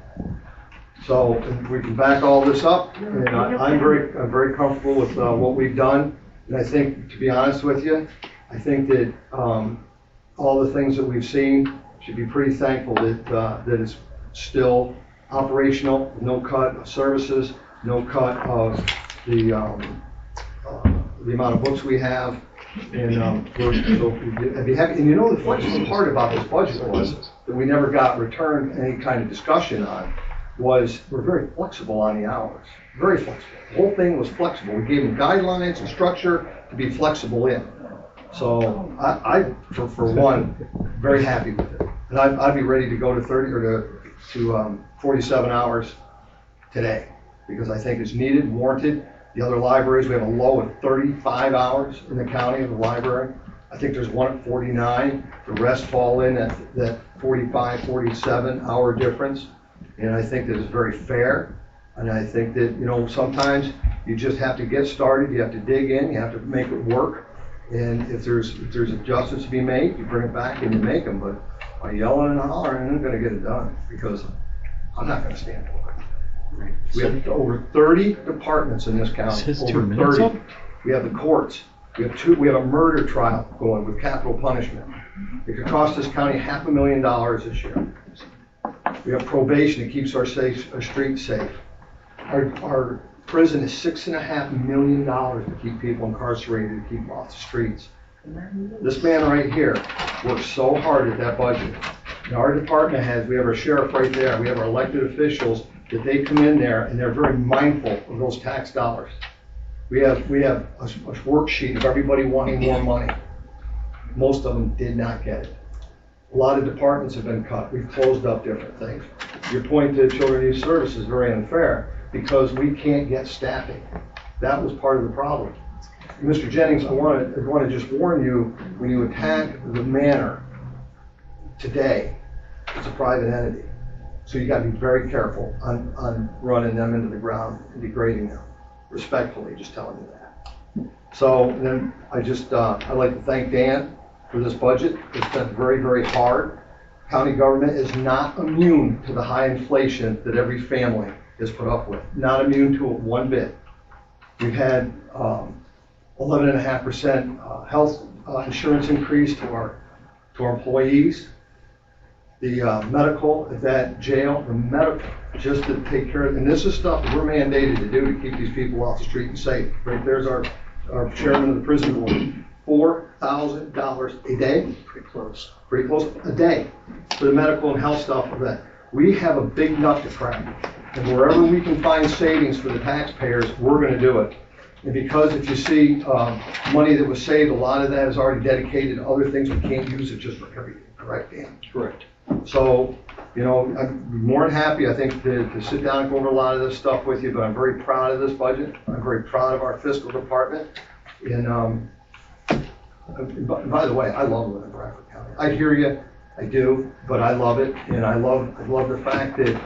So we can back all this up, and I'm very comfortable with what we've done. And I think, to be honest with you, I think that all the things that we've seen should be pretty thankful that it's still operational, no cut of services, no cut of the amount of books we have. And I'd be happy. And you know, the flexible part about this budget was that we never got returned any kind of discussion on was we're very flexible on the hours. Very flexible. The whole thing was flexible. We gave them guidelines and structure to be flexible in. So I for one, very happy with it. And I'd be ready to go to 30 or to 47 hours today because I think it's needed, warranted. The other libraries, we have a low of 35 hours in the county of the library. I think there's one at 49. The rest fall in at that 45, 47 hour difference. And I think that is very fair. And I think that, you know, sometimes you just have to get started. You have to dig in. You have to make it work. And if there's adjustments to be made, you bring it back and you make them. But by yelling and hollering, I'm not going to get it done because I'm not going to stand for it. We have over 30 departments in this county. Over 30. We have the courts. We have a murder trial going with capital punishment. It could cost this county $500,000 this year. We have probation that keeps our streets safe. Our prison is $6.5 million to keep people incarcerated, to keep them off the streets. This man right here worked so hard at that budget. And our department heads, we have our sheriff right there, we have our elected officials, that they come in there and they're very mindful of those tax dollars. We have a worksheet of everybody wanting more money. Most of them did not get it. A lot of departments have been cut. We've closed up different things. Your point to Children and Youth Services is very unfair because we can't get staffing. That was part of the problem. Mr. Jennings, I want to just warn you, when you attack the manor today, it's a private entity. So you got to be very careful on running them into the ground and degrading them. Respectfully, just telling you that. So then I'd like to thank Dan for this budget. It's been very, very hard. County government is not immune to the high inflation that every family is put up with. Not immune to it one bit. We've had 11.5% health insurance increase to our employees. The medical at that jail, the medical, just to take care of, and this is stuff that we're mandated to do to keep these people off the street and safe. Right there's our chairman of the prison board, $4,000 a day. Pretty close a day for the medical and health stuff of that. We have a big nut to crack, and wherever we can find savings for the taxpayers, we're going to do it. And because if you see money that was saved, a lot of that is already dedicated to other things. We can't use it just for everything. Correct, Dan? Correct. So, you know, I'm more than happy, I think, to sit down and go over a lot of this stuff with you, but I'm very proud of this budget. I'm very proud of our fiscal department. And by the way, I love living in Bradford County. I hear you, I do, but I love it. And I love the fact that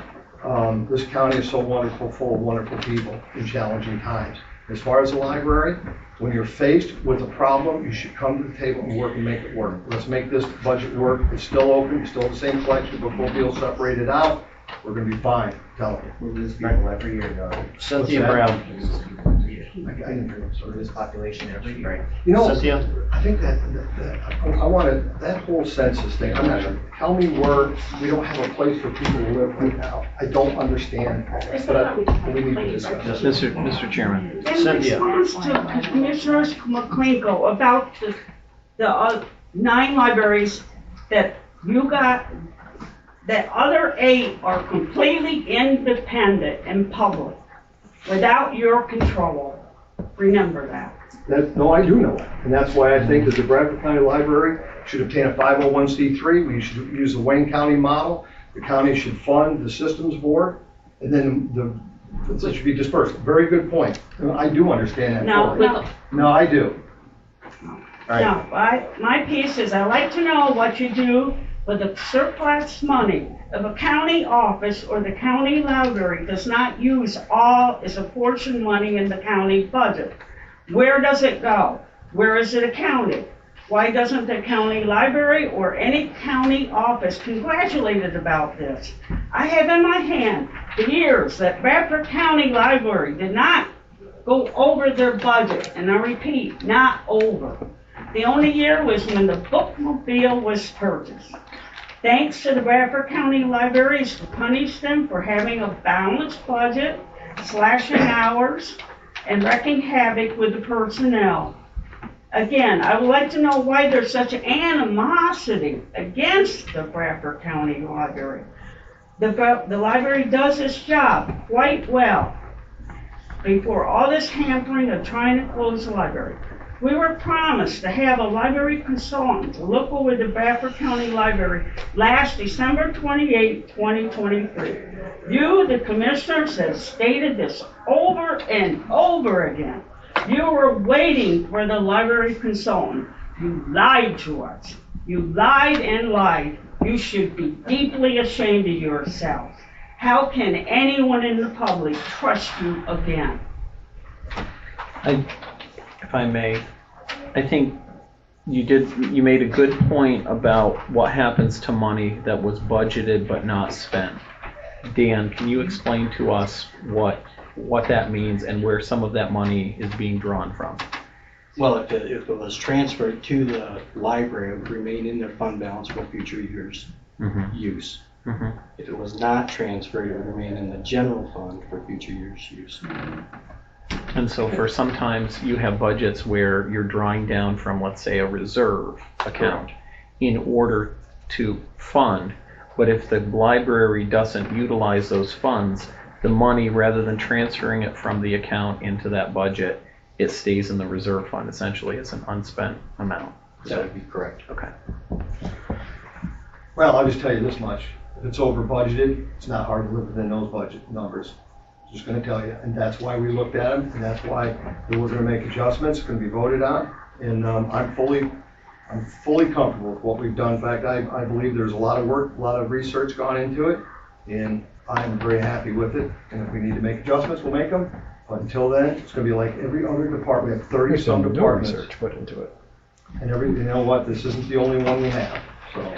this county is so wonderful, full of wonderful people in challenging times. As far as the library, when you're faced with a problem, you should come to the table and work and make it work. Let's make this budget work. It's still open, it's still the same collection, but we'll be separated out. We're going to be fine, I'm telling you. We lose people every year, though. Cynthia Brown. I didn't hear it, sorry. Lose population every year. You know, Cynthia? I think that I want that whole census thing, I'm not sure. Tell me where we don't have a place for people to live right now. I don't understand, but we need to discuss this. Mr. Chairman. Cynthia. In response to Commissioner McClinkle about the 9 libraries that you got, that other 8 are completely independent and public, without your control. Remember that. No, I do know that. And that's why I think that the Bradford County Library should obtain a 501c3. We should use the Wayne County model. The county should fund the systems board, and then it should be dispersed. Very good point. I do understand that. No, I do. Right. No, my piece is I like to know what you do with the surplus money. If a county office or the county library does not use all its apportioned money in the county budget, where does it go? Where is it accounted? Why doesn't the county library or any county office congratulate it about this? I have in my hand the years that Bradford County Library did not go over their budget, and I repeat, not over. The only year was when the bookmobile was purchased. Thanks to the Bradford County Libraries to punish them for having a balanced budget, slashing hours, and wreaking havoc with the personnel. Again, I would like to know why there's such animosity against the Bradford County Library. The library does its job quite well before all this hampering of trying to close the library. We were promised to have a library consultant to look over the Bradford County Library last December 28, 2023. You, the commissioners, have stated this over and over again. You were waiting for the library consultant. You lied to us. You lied and lied. You should be deeply ashamed of yourself. How can anyone in the public trust you again? If I may, I think you made a good point about what happens to money that was budgeted but not spent. Dan, can you explain to us what that means and where some of that money is being drawn from? Well, if it was transferred to the library, it would remain in their fund balance for future years' use. If it was not transferred, it would remain in the general fund for future years' use. And so for sometimes you have budgets where you're drawing down from, let's say, a reserve account in order to fund. But if the library doesn't utilize those funds, the money, rather than transferring it from the account into that budget, it stays in the reserve fund essentially as an unspent amount. That would be correct. Okay. Well, I'll just tell you this much. If it's over budgeted, it's not hard to live within those budget numbers. Just gonna tell you, and that's why we looked at them, and that's why we're gonna make adjustments, gonna be voted on. And I'm fully comfortable with what we've done. In fact, I believe there's a lot of work, a lot of research gone into it, and I'm very happy with it. And if we need to make adjustments, we'll make them. But until then, it's gonna be like every other department. We have 30-some departments. Research put into it. And you know what, this isn't the only one we have, so.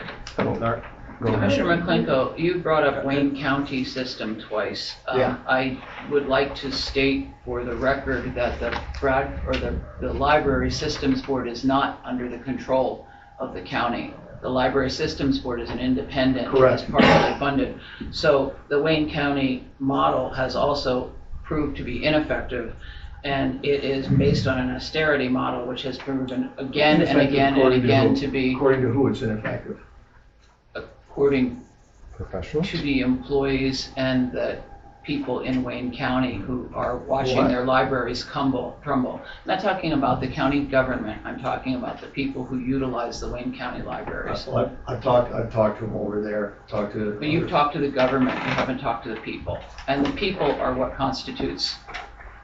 Commissioner McClinko, you brought up Wayne County system twice. Yeah. I would like to state for the record that the Library Systems Board is not under the control of the county. The Library Systems Board is an independent, Correct. it's partially funded. So the Wayne County model has also proved to be ineffective, and it is based on an austerity model, which has proven again and again and again to be. According to who it's ineffective? According Professionals? to the employees and the people in Wayne County who are watching What? their libraries crumble. I'm not talking about the county government, I'm talking about the people who utilize the Wayne County libraries. I've talked to them over there, But you've talked to the government, you haven't talked to the people. And the people are what constitutes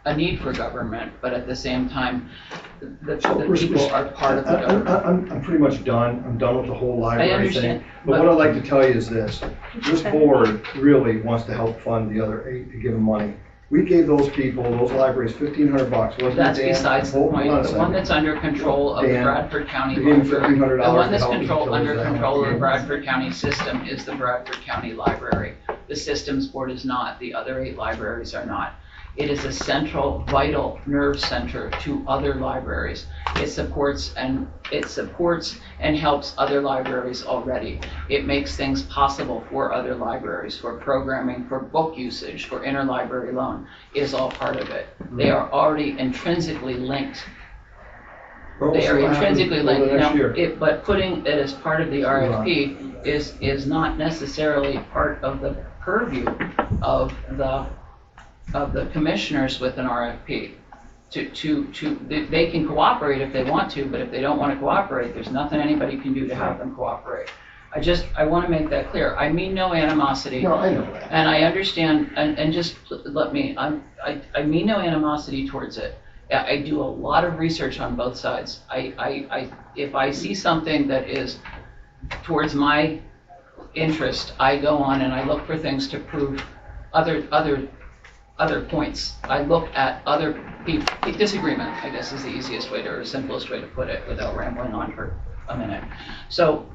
a need for government, but at the same time, the people are part of the government. I'm pretty much done. I'm done with the whole library I understand, thing. But what I'd like to tell you is this. This board really wants to help fund the other 8 to give them money. We gave those people, those libraries, $1,500, wasn't it, Dan? That's besides the point. The one that's under control of the Dan, Bradford County we gave them Library, the $1,500 one that's to help under utilize control of that. the Bradford County system is the Bradford County Library. The Systems Board is not, the other 8 libraries are not. It is a central, vital nerve center to other libraries. It supports and helps other libraries already. It makes things possible for other libraries, for programming, for book usage, for interlibrary loan, is all part of it. They are already intrinsically linked. They are intrinsically linked. Now, but putting it as part of the RFP is not necessarily part of the purview of the commissioners with an RFP. They can cooperate if they want to, but if they don't want to cooperate, there's nothing anybody can do to have them cooperate. I want to make that clear. I mean no animosity. No, I know that. And I understand, and just let me, I mean no animosity towards it. I do a lot of research on both sides. If I see something that is towards my interest, I go on and I look for things to prove other points. I look at other people, disagreement, I guess is the easiest way or simplest way to put it without rambling on for a minute. So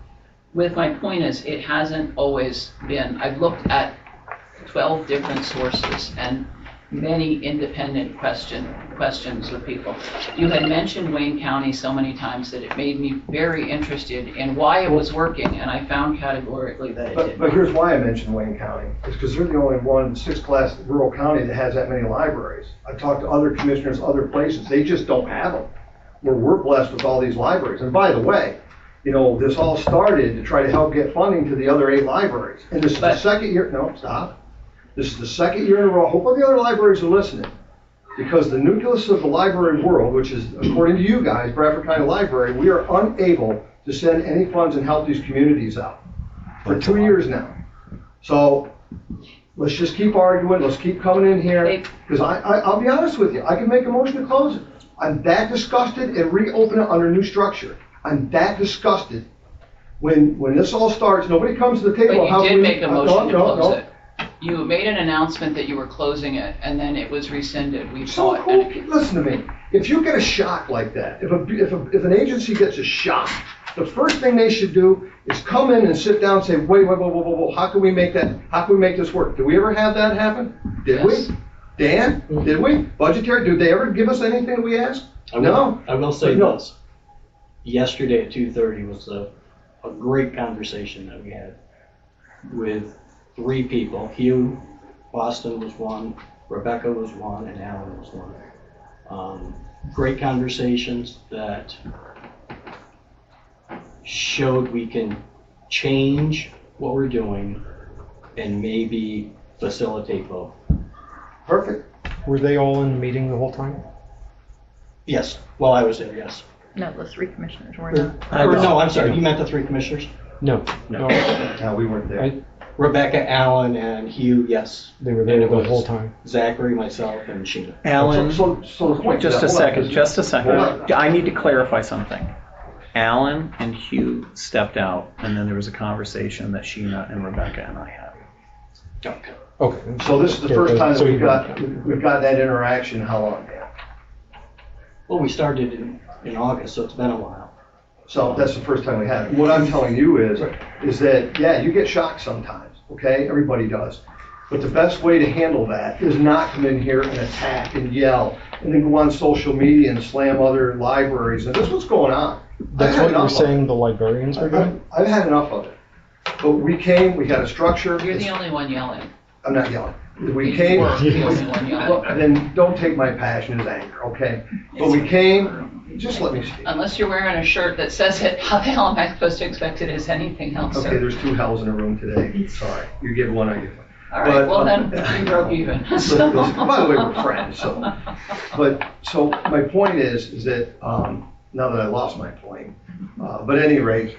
with my point is, it hasn't always been, I've looked at 12 different sources and many independent questions with people. You had mentioned Wayne County so many times that it made me very interested in why it was working, and I found categorically that it did. But here's why I mentioned Wayne County. It's because they're the only one, 6th-class rural county that has that many libraries. I've talked to other commissioners, other places, they just don't have them. We're blessed with all these libraries. And by the way, you know, this all started to try to help get funding to the other 8 libraries. And this is the second year, no, stop. This is the second year in a row. I hope all the other libraries are listening. Because the nucleus of the library world, which is, according to you guys, Bradford County Library, we are unable to send any funds and help these communities out for 2 years now. So let's just keep arguing. Let's keep coming in here. Because I'll be honest with you. I can make a motion to close it. I'm that disgusted and reopen it under new structure. I'm that disgusted. When this all starts, nobody comes to the table. But you did make a motion to close it. You made an announcement that you were closing it, and then it was rescinded. We saw it. Listen to me. If you get a shock like that, if an agency gets a shock, the first thing they should do is come in and sit down and say, wait, how can we make this work? Did we ever have that happen? Did we? Dan, did we? Budgetary, did they ever give us anything we asked? No. I will say this. Yesterday at 2:30 was a great conversation that we had with 3 people. Hugh, Boston was one, Rebecca was one, and Alan was one. Great conversations that showed we can change what we're doing and maybe facilitate both. Perfect. Were they all in the meeting the whole time? Yes, while I was there, yes. No, the 3 commissioners were not. No, I'm sorry, you meant the 3 commissioners? No. No. No, we weren't there. Rebecca, Alan, and Hugh, yes. They were there the whole time. Zachary, myself, and Sheena. Alan, So just a second, just a Hold second. on. I need to clarify something. Alan and Hugh stepped out, and then there was a conversation that Sheena and Rebecca and I had. Okay. Okay. So this is the first time So that you- we've got that interaction. How long? Well, we started in August, so it's been a while. So that's the first time we had it. What I'm telling you is that, yeah, you get shocked sometimes, okay? Everybody does. But the best way to handle that is not come in here and attack and yell and then go on social media and slam other libraries. And this is what's going on. That's what you're saying the librarians are doing? I've had enough of it. But we came, we had a structure. You're the only one yelling. I'm not yelling. We came, You were the only one yelling. look, then don't take my passion as anger, okay? But we came, just let me speak. Unless you're wearing a shirt that says it, how the hell am I supposed to expect it as anything else, Okay, sir? there's 2 hells in a room today. Sorry. You give one, I give one. All right, well then, we broke even. Listen, by the way, we're friends, so. So my point is that, now that I lost my point, but at any rate,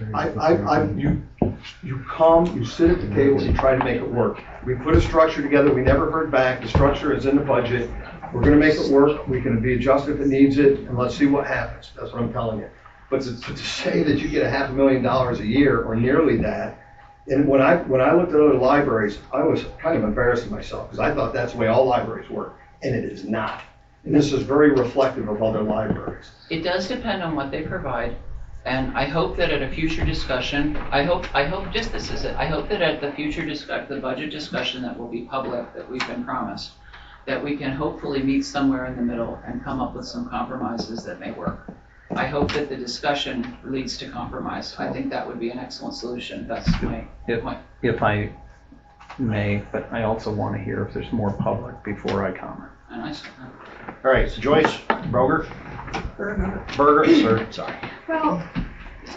you come, you sit at the table, you try to make it work. We put a structure together, we never heard back, the structure is in the budget. We're gonna make it work, we can be adjusted if it needs it, and let's see what happens. That's what I'm telling you. But to say that you get $500,000 a year, or nearly that, and when I looked at other libraries, I was kind of embarrassed of myself, because I thought that's the way all libraries work, and it is not. And this is very reflective of other libraries. It does depend on what they provide, and I hope that at a future discussion, I hope just this is it, I hope that at the future the budget discussion that will be public, that we've been promised, that we can hopefully meet somewhere in the middle and come up with some compromises that may work. I hope that the discussion leads to compromise. I think that would be an excellent solution. That's my point. If I may, but I also want to hear if there's more public before I comment. And I said, All right, so Joyce, Broger? Berger, sir, sorry. Well,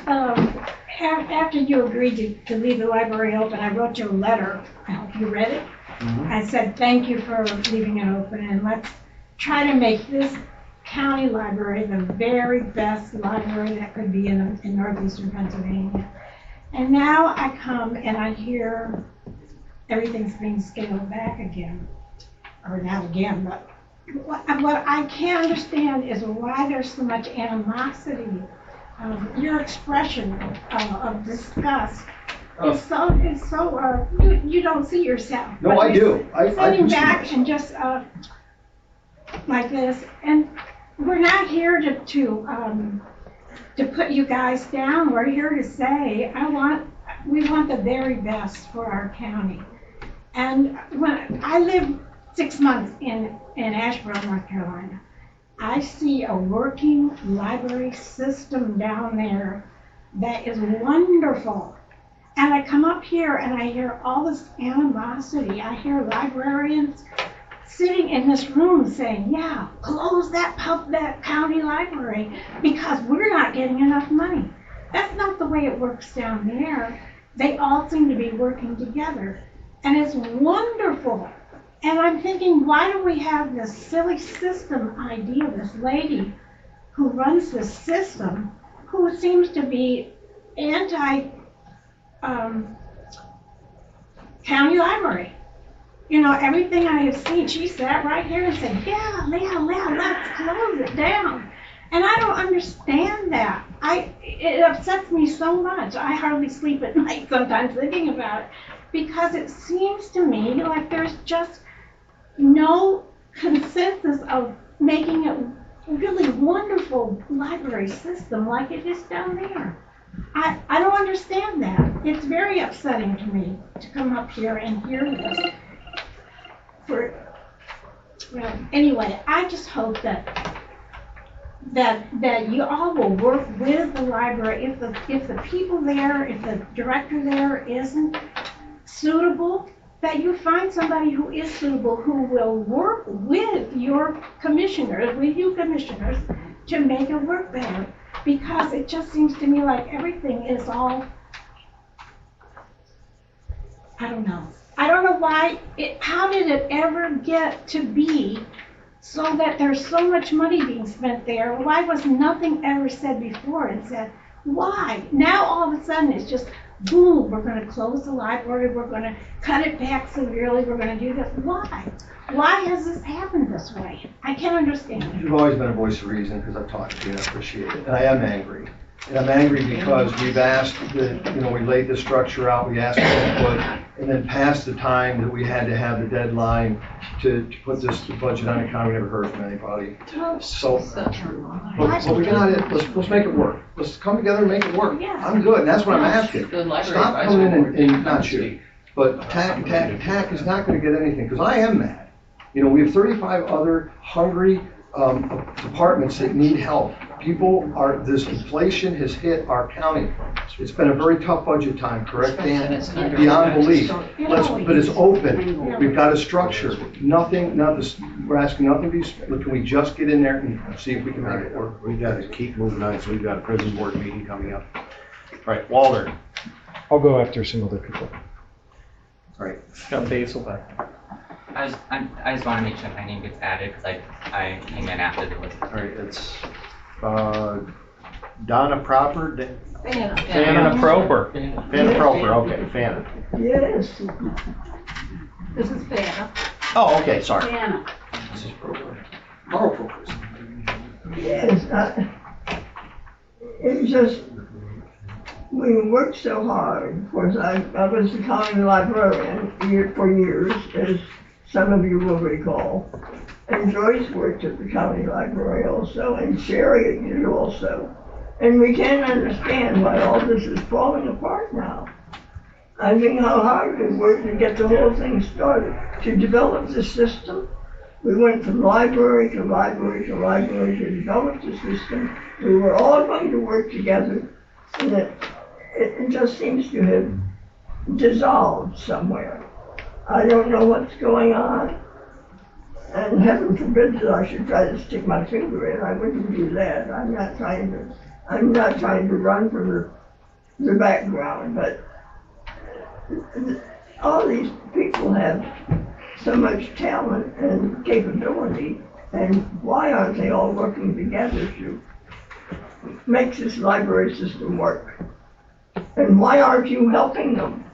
after you agreed to leave the library open, I wrote you a letter. I hope you read it. I said, thank you for leaving it open, and let's try to make this county library the very best library that could be in northeastern Pennsylvania. And now I come and I hear everything's being scaled back again. Or not again, but what I can't understand is why there's so much animosity. Your expression of disgust is so you don't see yourself. No, I do. I Sitting do see back myself. and just like this, and we're not here to put you guys down. We're here to say we want the very best for our county. And when I lived 6 months in Asheboro, North Carolina, I see a working library system down there that is wonderful. And I come up here and I hear all this animosity. I hear librarians sitting in this room saying, yeah, close that county library because we're not getting enough money. That's not the way it works down there. They all seem to be working together. And it's wonderful. And I'm thinking, why do we have this silly system idea, this lady who runs this system, who seems to be anti county library? You know, everything I have seen, she sat right here and said, yeah, let's close it down. And I don't understand that. It upsets me so much. I hardly sleep at night sometimes thinking about it, because it seems to me like there's just no consensus of making a really wonderful library system like it is down there. I don't understand that. It's very upsetting to me to come up here and hear this. Well, anyway, I just hope that you all will work with the library. If the people there, if the director there isn't suitable, that you find somebody who is suitable, who will work with your commissioners, with you commissioners, to make it work better. Because it just seems to me like everything is all, I don't know. I don't know why, how did it ever get to be so that there's so much money being spent there? Why was nothing ever said before and said, why? Now all of a sudden it's just, boom, we're gonna close the library, we're gonna cut it back severely, we're gonna do this. Why? Why has this happened this way? I can't understand it. You've always been a voice of reason because I've talked to you and I appreciate it. And I am angry. And I'm angry because we've asked that, we laid the structure out, we asked for input, and then past the time that we had to have the deadline to put this budget on account, we never heard from anybody. So, but we got it, let's make it work. Let's come together and make it work. I'm good, and that's what I'm asking. Stop coming in and not you. But attack is not gonna get anything, because I am mad. We have 35 other hungry departments that need help. This inflation has hit our county. It's been a very tough budget time, correct, Dan? Beyond belief. But it's open. We've got a structure. We're asking nothing to be, can we just get in there and see if we can make it work? We've got to keep moving on, so we've got a prison board meeting coming up. All right, Walter. I'll go after some other people. All right. Got Basil back. I just want to make sure my name gets added because I came in after the list. All right, it's Donna Proper? Fana Proper. Fana Proper, okay, Fana. Yes. This is Fana. Oh, okay, sorry. Fana. This is Proper. Carl Proper. Yes, it's just, we worked so hard. Of course, I was the county librarian for years, as some of you will recall. And Joyce worked at the county library also, and Sherry did also. And we can't understand why all this is falling apart now. I mean, how hard we worked to get the whole thing started, to develop the system. We went from library to library to library to develop the system. We were all going to work together, and it just seems to have dissolved somewhere. I don't know what's going on, and heaven forbid that I should try to stick my finger in. I wouldn't do that. I'm not trying to run from the background, but all these people have so much talent and capability, and why aren't they all working together to make this library system work? And why aren't you helping them?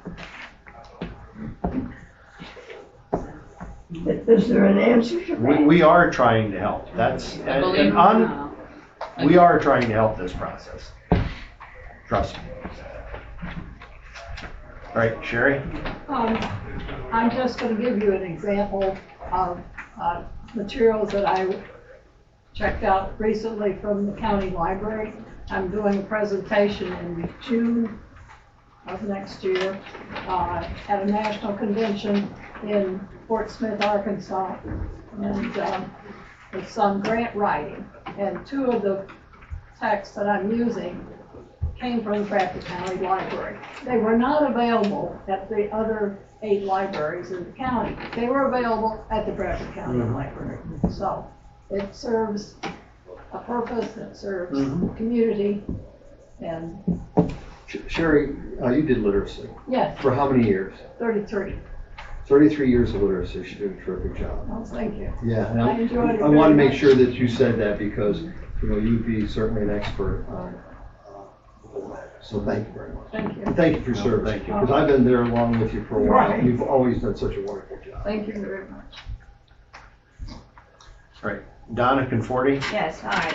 Is there an answer to that? We are trying to help. We are trying to help this process. Trust me. All right, Sherry? I'm just going to give you an example of materials that I checked out recently from the county library. I'm doing a presentation in June of next year at a national convention in Fort Smith, Arkansas, and it's on grant writing. And two of the texts that I'm using came from the Bradford County Library. They were not available at the other 8 libraries in the county. They were available at the Bradford County Library. So it serves a purpose, it serves the community, and Sherry, you did literacy. yes, For how many years? 33. 33 years of literacy. She did a terrific job. Oh, thank you. Yeah, and I enjoyed it I want to very make much. sure that you said that because you'd be certainly an expert on that. So thank you very much. Thank you. And thank you for your service, because I've been there along with you for a while. Right. You've always done such a wonderful job. Thank you very much. All right, Donna Conforti? Yes, hi.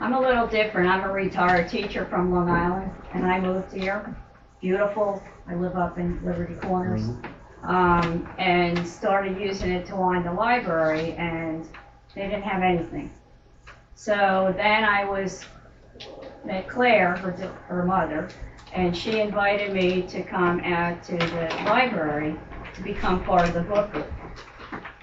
I'm a little different. I'm a retired teacher from Long Island, and I moved here. Beautiful. I live up in Liberty Corners. And started using it to line the library, and they didn't have anything. So then I met Claire, her mother, and she invited me to come out to the library to become part of the book group.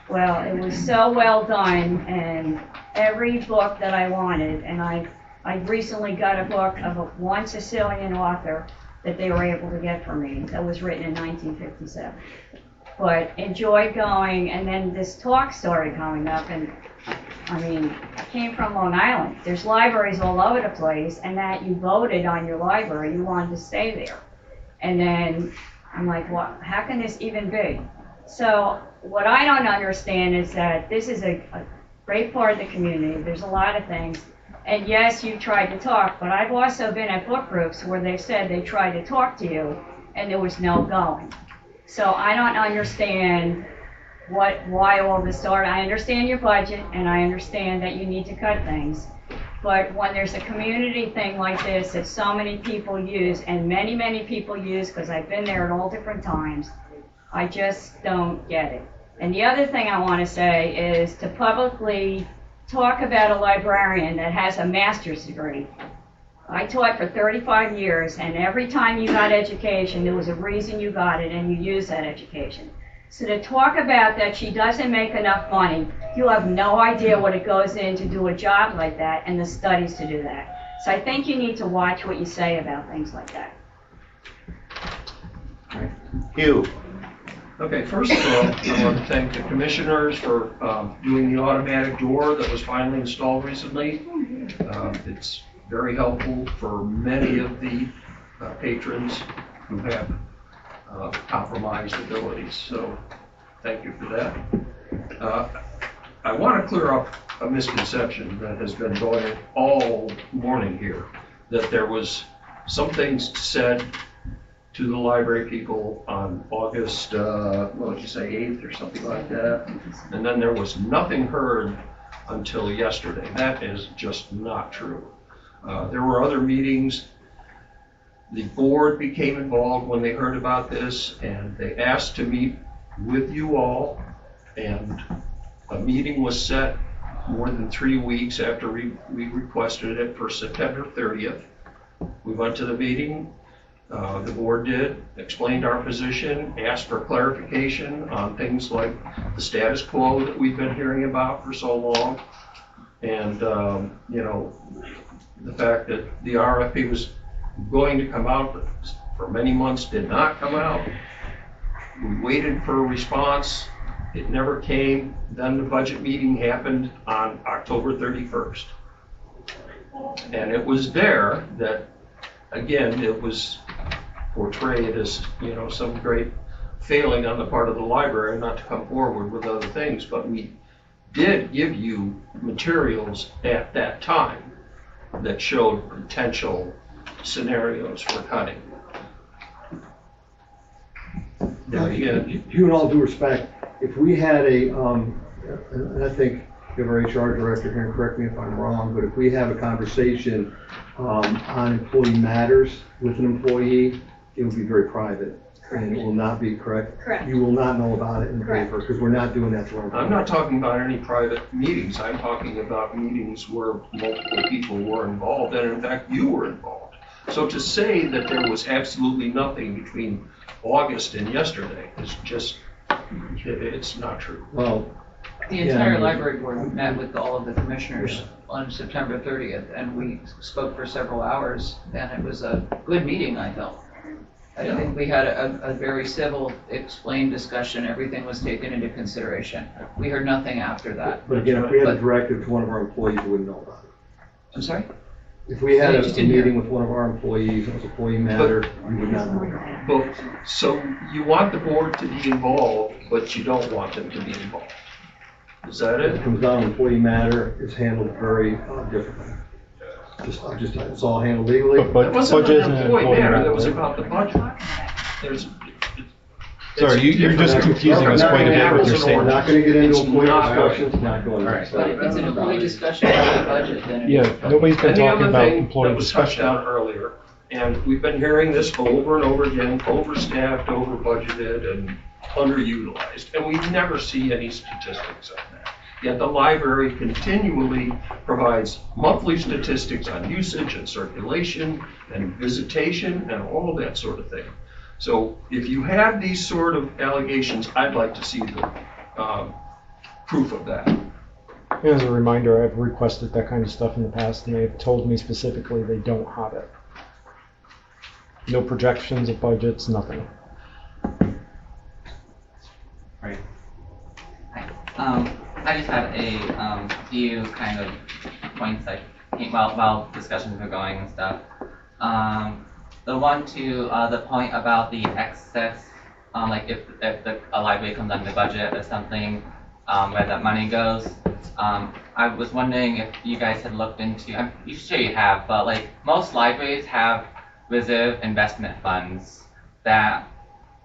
Well, it was so well done, and every book that I wanted, and I recently got a book of one Sicilian author that they were able to get for me that was written in 1957. but enjoyed going, and then this talk started coming up, and I mean, I came from Long Island. There's libraries all over the place, and that you voted on your library, you wanted to stay there. And then I'm like, well, how can this even be? So what I don't understand is that this is a great part of the community. There's a lot of things. And yes, you tried to talk, but I've also been at book groups where they've said they tried to talk to you, and there was no going. So I don't understand why all this started. I understand your budget, and I understand that you need to cut things. But when there's a community thing like this that so many people use, and many, many people use, because I've been there at all different times, I just don't get it. And the other thing I want to say is to publicly talk about a librarian that has a master's degree. I taught for 35 years, and every time you got education, there was a reason you got it, and you used that education. So to talk about that she doesn't make enough money, you have no idea what it goes in to do a job like that and the studies to do that. So I think you need to watch what you say about things like that. Hugh. Okay, first of all, I want to thank the commissioners for doing the automatic door that was finally installed recently. It's very helpful for many of the patrons who have compromised abilities, so thank you for that. I want to clear up a misconception that has been going all morning here, that there was some things said to the library people on August, what did you say, 8th or something like that, and then there was nothing heard until yesterday. That is just not true. There were other meetings. The board became involved when they heard about this, and they asked to meet with you all, and a meeting was set more than 3 weeks after we requested it for September 30th. We went to the meeting, the board did, explained our position, asked for clarification on things like the status quo that we've been hearing about for so long, and you know, the fact that the RFP was going to come out, but for many months did not come out. We waited for a response. It never came. Then the budget meeting happened on October 31st. And it was there that, again, it was portrayed as, you know, some great failing on the part of the library not to come forward with other things. But we did give you materials at that time that showed potential scenarios for cutting. Now, you, in all due respect, if we had a, and I think you have our HR director here, and correct me if I'm wrong, but if we have a conversation on employee matters with an employee, it will be very private. And it will not be correct. Correct. You will not know about it in the paper because we're not doing that to our employees. I'm not talking about any private meetings. I'm talking about meetings where multiple people were involved, and in fact, you were involved. So to say that there was absolutely nothing between August and yesterday is just, it's not true. Well, the entire library board met with all of the commissioners on September 30th, and we spoke for several hours, and it was a good meeting, I felt. I think we had a very civil, explained discussion. Everything was taken into consideration. We heard nothing after that. But again, if we had a directive to one of our employees, we wouldn't know about it. I'm sorry? If we had a meeting with one of our employees, it was an employee matter, we would not know about it. But, so you want the board to be involved, but you don't want them to be involved. Is that it? If it comes down to employee matter, it's handled very differently. It's all handled legally. It wasn't an employee matter, that was about the budget. Sorry, you're just confusing us quite a bit with your statement. We're not going to get into employee discussions, not going But if it's an employee discussion about the budget, then it Yeah, nobody's been talking about employee discussion. That was touched on earlier, and we've been hearing this over and over again, overstaffed, over-budgeted, and underutilized, and we never see any statistics on that. Yet the library continually provides monthly statistics on usage and circulation and visitation and all of that sort of thing. So if you have these sort of allegations, I'd like to see the proof of that. As a reminder, I've requested that kind of stuff in the past, and they've told me specifically they don't have it. No projections of budgets, nothing. I just had a few kind of points I came while discussions were going and stuff. The one to the point about the excess, like if a library comes under budget or something, where that money goes. I was wondering if you guys had looked into, I'm sure you have, but like most libraries have reserve investment funds that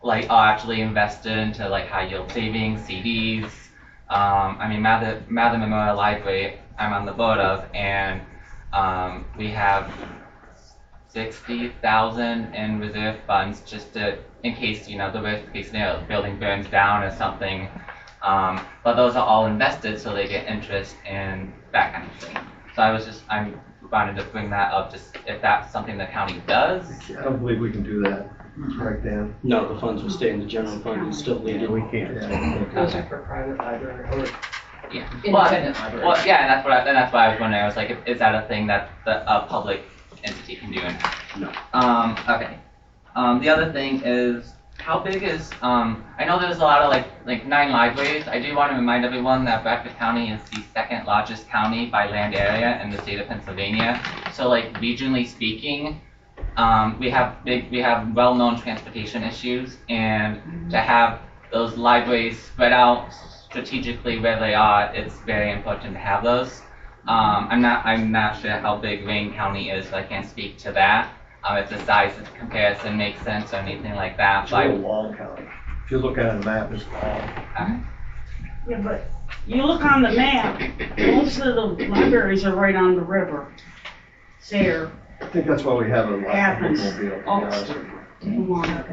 like are actually invested into like high yield savings, CDs. I mean, Mather Memorial Library, I'm on the board of, and we have 60,000 in reserve funds just in case, the worst case scenario, the building burns down or something. But those are all invested, so they get interest and that kind of thing. So I wanted to bring that up, just if that's something the county does. I don't believe we can do that. Right, Dan? No, the funds will stay in the general fund and still lead it. We can't. Those are for private library or Yeah. Independent libraries. Well, yeah, and that's why I was wondering. I was like, is that a thing that a public entity can do? No. Okay. The other thing is, how big is, I know there's a lot of like 9 libraries. I do want to remind everyone that Bradford County is the 2nd largest county by land area in the state of Pennsylvania. So like regionally speaking, we have well-known transportation issues, and to have those libraries spread out strategically where they are, it's very important to have those. I'm not sure how big Wayne County is, so I can't speak to that. If the size of comparison makes sense or anything like that. It's a real long county. If you look at the map, it's long. Yeah, but you look on the map, most of the libraries are right on the river. Sayre. I think that's why we have a lot of Athens, automobile, to be honest with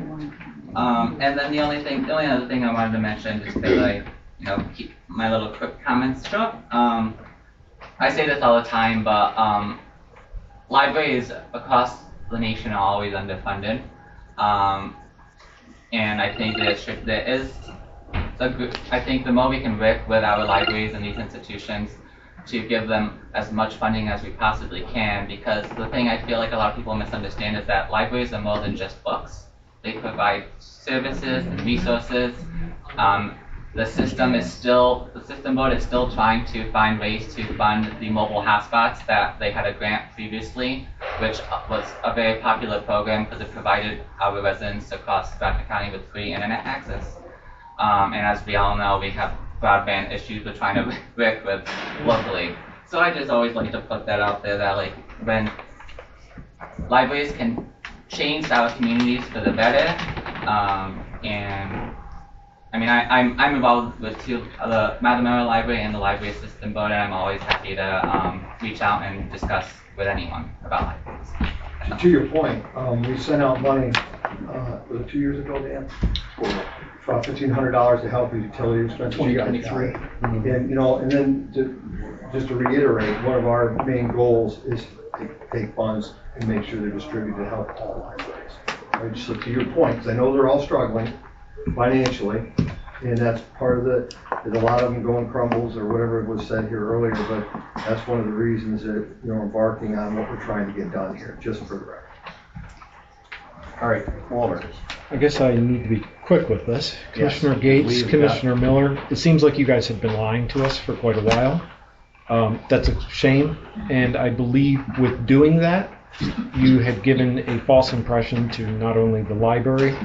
you. And then the only other thing I wanted to mention, just because I, keep my little quick comments short. I say this all the time, but libraries across the nation are always underfunded, and I think I think the more we can work with our libraries and these institutions to give them as much funding as we possibly can, because the thing I feel like a lot of people misunderstand is that libraries are more than just books. They provide services and resources. The system board is still trying to find ways to fund the mobile hotspots that they had a grant previously, which was a very popular program because it provided our residents across Bradford County with free internet access. And as we all know, we have broadband issues we're trying to work with locally. So I just always like to put that out there that like when libraries can change our communities for the better, and I mean, I'm involved with the Mather Memorial Library and the Library System Board, and I'm always happy to reach out and discuss with anyone about libraries. To your point, we sent out money, was it 2 years ago, Dan? About $1,500 to help with utility expenses. 2023. And then just to reiterate, one of our main goals is to take funds and make sure they're distributed to help all libraries. Right? So to your point, because I know they're all struggling financially, and that's part of there's a lot of them going crumbles or whatever was said here earlier, but that's one of the reasons that embarking on what we're trying to get done here, just for the record. All right, Walter. I guess I need to be quick with this. Commissioner Gates, Commissioner Miller, it seems like you guys have been lying to us for quite a while. That's a shame, and I believe with doing that, you had given a false impression to not only the library,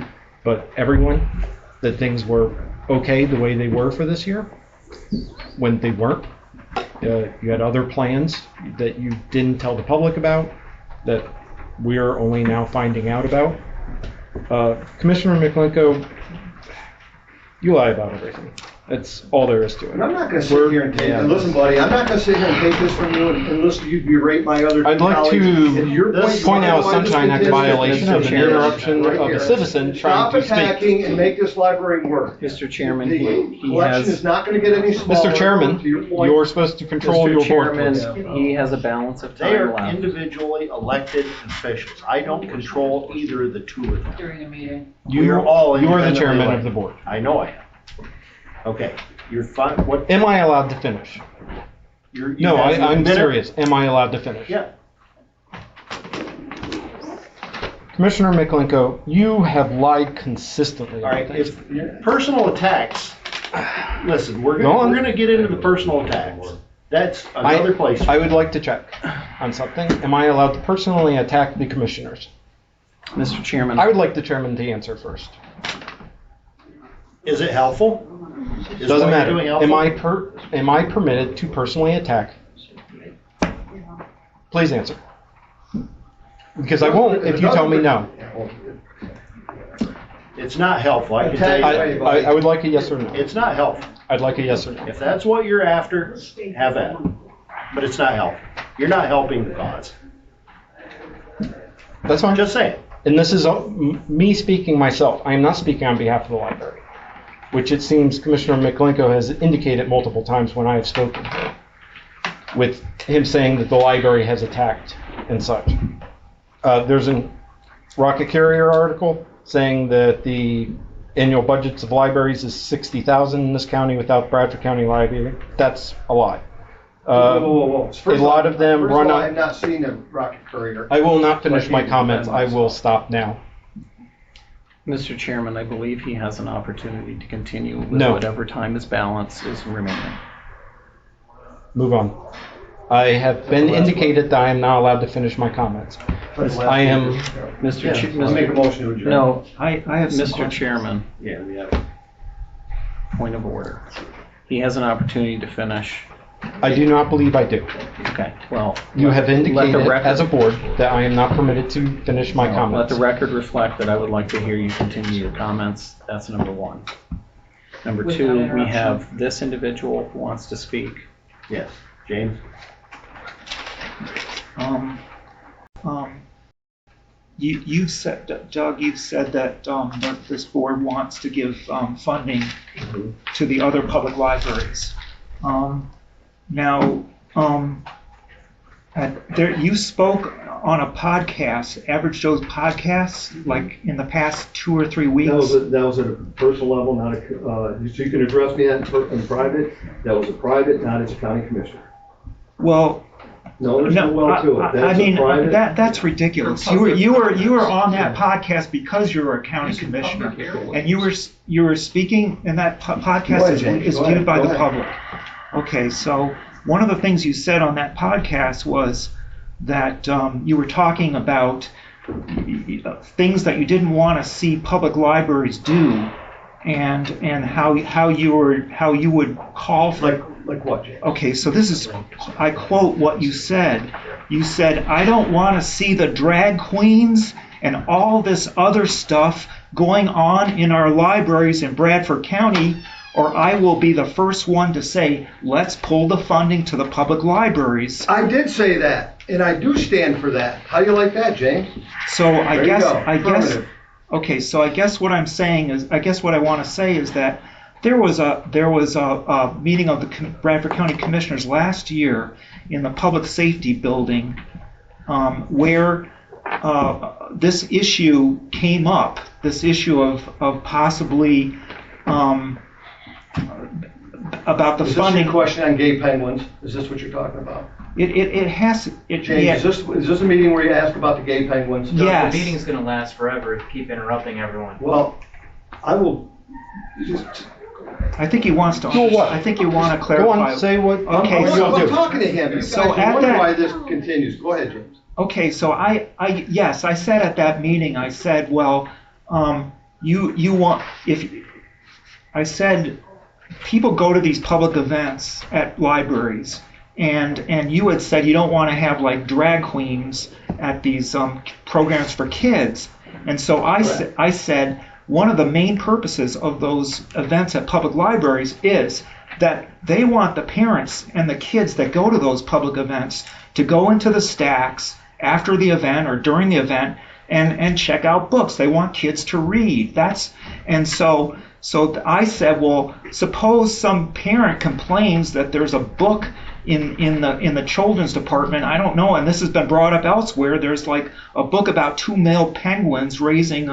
but everyone, that things were okay the way they were for this year, when they weren't. You had other plans that you didn't tell the public about, that we're only now finding out about. Commissioner McClinko, you lie about everything. That's all there is to it. And I'm not going to sit here and take, and listen, buddy, I'm not going to sit here and take this from you and listen to you berate my other I'd like colleagues. to point out a Sunshine Act violation of an interruption of a citizen trying to speak. Stop attacking and make this library work. Mr. Chairman, The collection is not going to get any smaller. Mr. Chairman, you're supposed to control your board, please. He has a balance of They time are left. individually elected officials. I don't control either of the two of them. During a meeting. We are all You are the independently chairman elected. of the board. I know I am. Okay, you're fine. What? Am I allowed to finish? No, I'm serious. Am I allowed to finish? Yeah. Commissioner McClinko, you have lied consistently. All right, if personal attacks listen, we're Go on. gonna get into the personal attacks. That's another place. I would like to check on something. Am I allowed to personally attack the commissioners? Mr. Chairman. I would like the chairman to answer first. Is it helpful? Is Doesn't what you're matter. doing helpful? Am I permitted to personally attack? Please answer. Because I won't if you tell me no. It's not helpful. I can tell you. I would like a yes or no. It's not helpful. I'd like a yes or no. If that's what you're after, have at it. But it's not helpful. You're not helping the cause. That's fine. Just saying. And this is me speaking myself. I am not speaking on behalf of the library, which it seems Commissioner McLinko has indicated multiple times when I have spoken, with him saying that the library has attacked and such. There's a Rocket Carrier article saying that the annual budgets of libraries is $60,000 in this county without Bradford County Library. That's a lie. Whoa. A lot of them run I on. have not seen a Rocket Courier. I will not finish my comments. I will stop now. Mr. Chairman, I believe he has an opportunity to continue with No. whatever time his balance is remaining. Move on. I have been indicated that I am not allowed to finish my comments. I am. Make a motion to adjourn. No, I have Mr. Chairman. Yeah, we have. Point of order. He has an opportunity to finish. I do not believe I do. Okay, well. You have let the indicated record- as a board that I am not permitted to finish my Let comments. the record reflect that I would like to hear you continue your comments. That's number one. Number Without two, we interruption. have this individual who wants to speak. Yes. James? You've said, Doug, you've said that this board wants to give funding to the other public libraries. Now, you spoke on a podcast, Average Joe's podcast, like in the past 2 or 3 weeks. That was at a personal level, not a, so you can address me in private. That was a private, not as a county commissioner. Well, No, there's no well to it. I That's mean, a private. that's ridiculous. You were on that podcast because you're a county commissioner, and you were speaking, and that podcast is viewed by the public. Okay, so one of the things you said on that podcast was that you were talking about things that you didn't want to see public libraries do, and how you would call for. Like what, James? Okay, so this is, I quote what you said. You said, "I don't want to see the drag queens and all this other stuff going on in our libraries in Bradford County, or I will be the first one to say, let's pull the funding to the public libraries." I did say that, and I do stand for that. How do you like that, James? So There you go. I guess, Affirmative. okay, so I guess what I'm saying is, I guess what I want to say is that there was a meeting of the Bradford County Commissioners last year in the Public Safety Building where this issue came up, this issue of possibly about the Is funding. this your question on gay penguins? Is this what you're talking about? It has, James, yeah. is this a meeting where you ask about the gay penguins? Yes. The meeting's gonna last forever if you keep interrupting everyone. Well, I will. I think he wants to. Go what? I think you want to clarify. Go on, say what. Okay, I'm talking to him. You guys So at wonder that- why this continues. Go ahead, James. Okay, so yes, I said at that meeting, I said, well, you want, I said, people go to these public events at libraries, and you had said you don't want to have like drag queens at these programs for kids, and so I said one of the main purposes of those events at public libraries is that they want the parents and the kids that go to those public events to go into the stacks after the event or during the event and check out books. They want kids to read. So I said, well, suppose some parent complains that there's a book in the children's department. I don't know, and this has been brought up elsewhere. There's like a book about 2 male penguins raising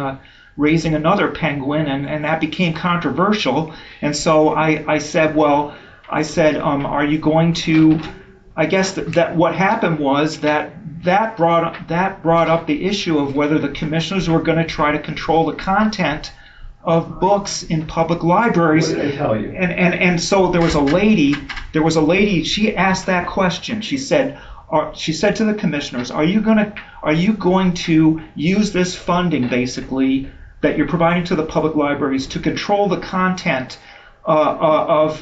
another penguin, and that became controversial. And so I said, are you going to? I guess that what happened was that brought up the issue of whether the commissioners were going to try to control the content of books in public libraries. What did I tell you? And so there was a lady, she asked that question. She said to the commissioners, are you going to use this funding basically that you're providing to the public libraries to control the content of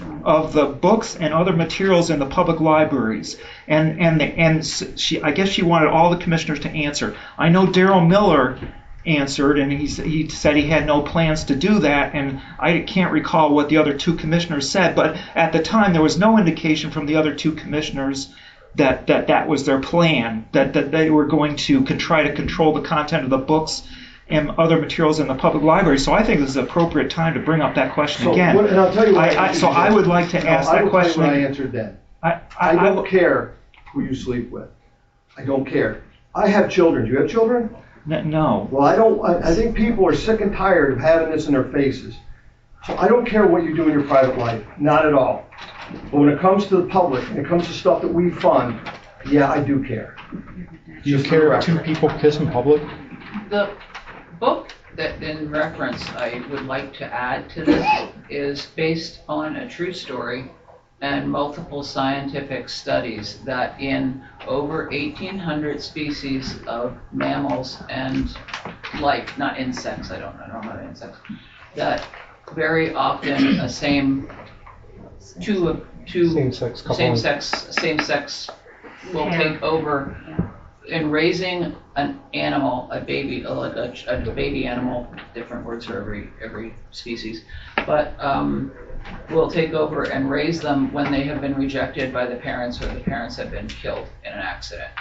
the books and other materials in the public libraries? And I guess she wanted all the commissioners to answer. I know Daryl Miller answered, and he said he had no plans to do that, and I can't recall what the other two commissioners said, but at the time there was no indication from the other two commissioners that was their plan, that they were going to try to control the content of the books and other materials in the public library. So I think this is an appropriate time to bring up that question again. And I'll tell you what I would like to ask that question. I answered then. I don't care who you sleep with. I don't care. I have children. Do you have children? No. Well, I don't. I think people are sick and tired of having this in their faces. So I don't care what you do in your private life. Not at all. But when it comes to the public, when it comes to stuff that we fund, yeah, I do care. Do you care if two people kiss in public? The book that in reference I would like to add to this is based on a true story and multiple scientific studies that in over 1,800 species of mammals and life, not insects, I don't know about insects, that very often a same-sex will take over in raising an animal, a baby, like a baby animal, different words for every species, but will take over and raise them when they have been rejected by the parents or the parents have been killed in an accident.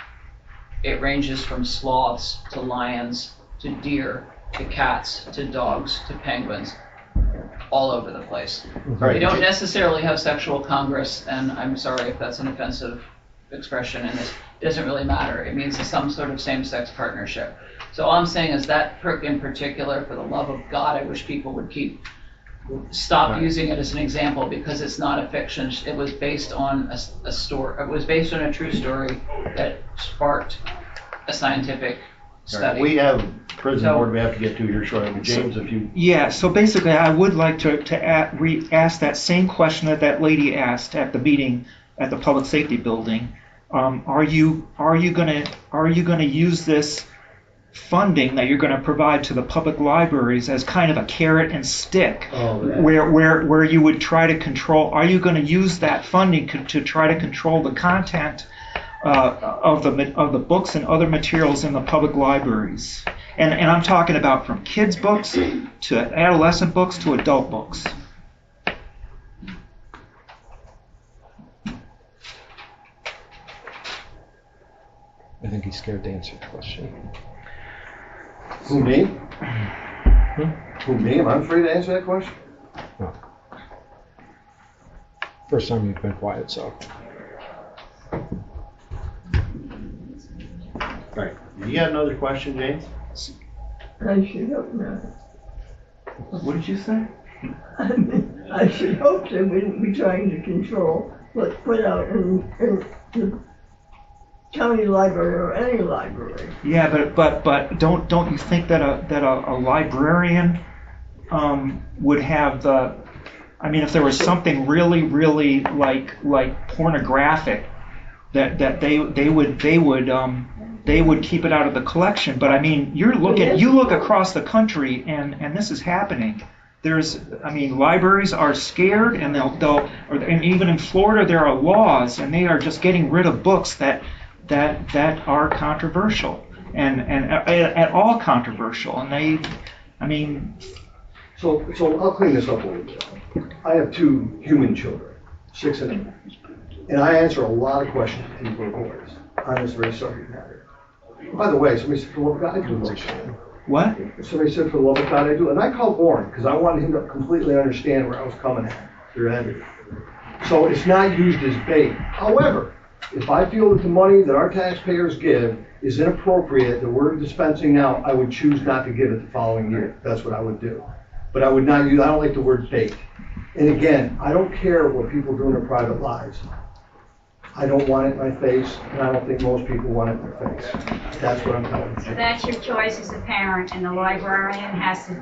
It ranges from sloths to lions to deer to cats to dogs to penguins, all over the place. Right. They don't necessarily have sexual congress, and I'm sorry if that's an offensive expression in this. It doesn't really matter. It means some sort of same-sex partnership. So all I'm saying is that perk in particular, for the love of God, I wish people would stop using it as an example, because it's not a fiction. It was based on a story. It was based on a true story that sparked a scientific study. Right. We have prison board we have to get to here shortly. But James, if you... Yeah, so basically I would like to ask that same question that lady asked at the meeting at the public safety building. Are you gonna use this funding that you're going to provide to the public libraries as kind of a carrot and stick, where you would try to control? Are you going to use that funding to try to control the content of the books and other materials in the public libraries? And I'm talking about from kids' books to adolescent books to adult books. I think he's scared to answer the question. Who, me? Who, me? Am I afraid to answer that question? No. First time you've been quiet, so. All right. You got another question, James? I should hope not. What did you say? I should hope they wouldn't be trying to control what's put out in the county library or any library. Yeah, but don't you think that a librarian would have the? I mean, if there was something really like pornographic, that they would keep it out of the collection. But I mean, you look across the country and this is happening. Libraries are scared, and and even in Florida there are laws, and they are just getting rid of books that are controversial and at all controversial, and So I'll clean this up a little bit. I have 2 human children, 6 and 8, and I answer a lot of questions to people boys on this very subject matter. By the way, somebody said, for the love of God, I do like that. What? Somebody said, for the love of God, I do. And I called Warren because I wanted him to completely understand where I was coming at. So it's not used as bait. However, if I feel that the money that our taxpayers give is inappropriate that we're dispensing now, I would choose not to give it the following year. That's what I would do. But I would not use, I don't like the word bait. And again, I don't care what people do in their private lives. I don't want it in my face, and I don't think most people want it in their face. That's what I'm telling you. So that's your choice as a parent, and the librarian has to